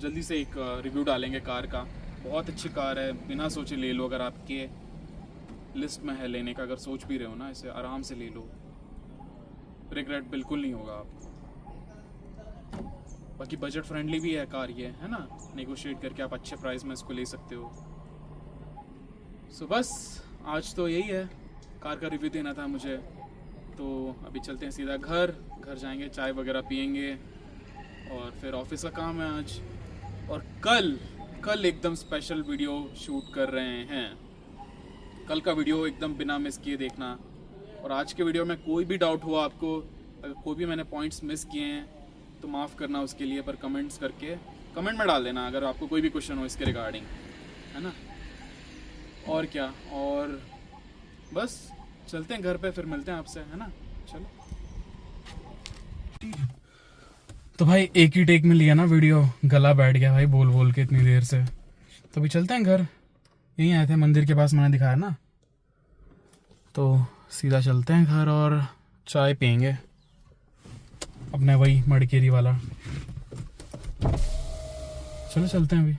जल्दी से एक रिव्यू डालेंगे कार का। बहुत अच्छी कार है, बिना सोचे ले लो। अगर आपके लिस्ट में है लेने का, अगर सोच भी रहे हो ना, इसे आराम से ले लो, रिग्रेट बिल्कुल नहीं होगा आपको। बाकी बजट फ्रेंडली भी है कार ये, है ना, नेगोशिएट करके आप अच्छे प्राइस में इसको ले सकते हो। सो बस आज तो यही है, कार का रिव्यू देना था मुझे। तो अभी चलते हैं सीधा घर जाएंगे, चाय वगैरह पियेंगे और फिर ऑफिस का काम है आज। और कल एकदम स्पेशल वीडियो शूट कर रहे हैं। कल का वीडियो एकदम बिना मिस किए देखना। और आज के वीडियो में कोई भी डाउट हुआ आपको, अगर कोई भी मैंने पॉइंट्स मिस किए हैं तो माफ़ करना उसके लिए, पर कमेंट्स करके कमेंट में डाल देना अगर आपको कोई भी क्वेश्चन हो इसके रिगार्डिंग, है ना। और क्या, और बस चलते हैं घर पे, फिर मिलते हैं आपसे, है ना। चलो तो भाई एक ही टेक में लिया ना वीडियो, गला बैठ गया भाई बोल बोल के इतनी देर से। तो अभी चलते हैं घर, यहीं आए थे मंदिर के पास, मैंने दिखाया ना, तो सीधा चलते हैं घर और चाय पियेंगे अपने वही मड़केरी वाला। चलो चलते हैं अभी।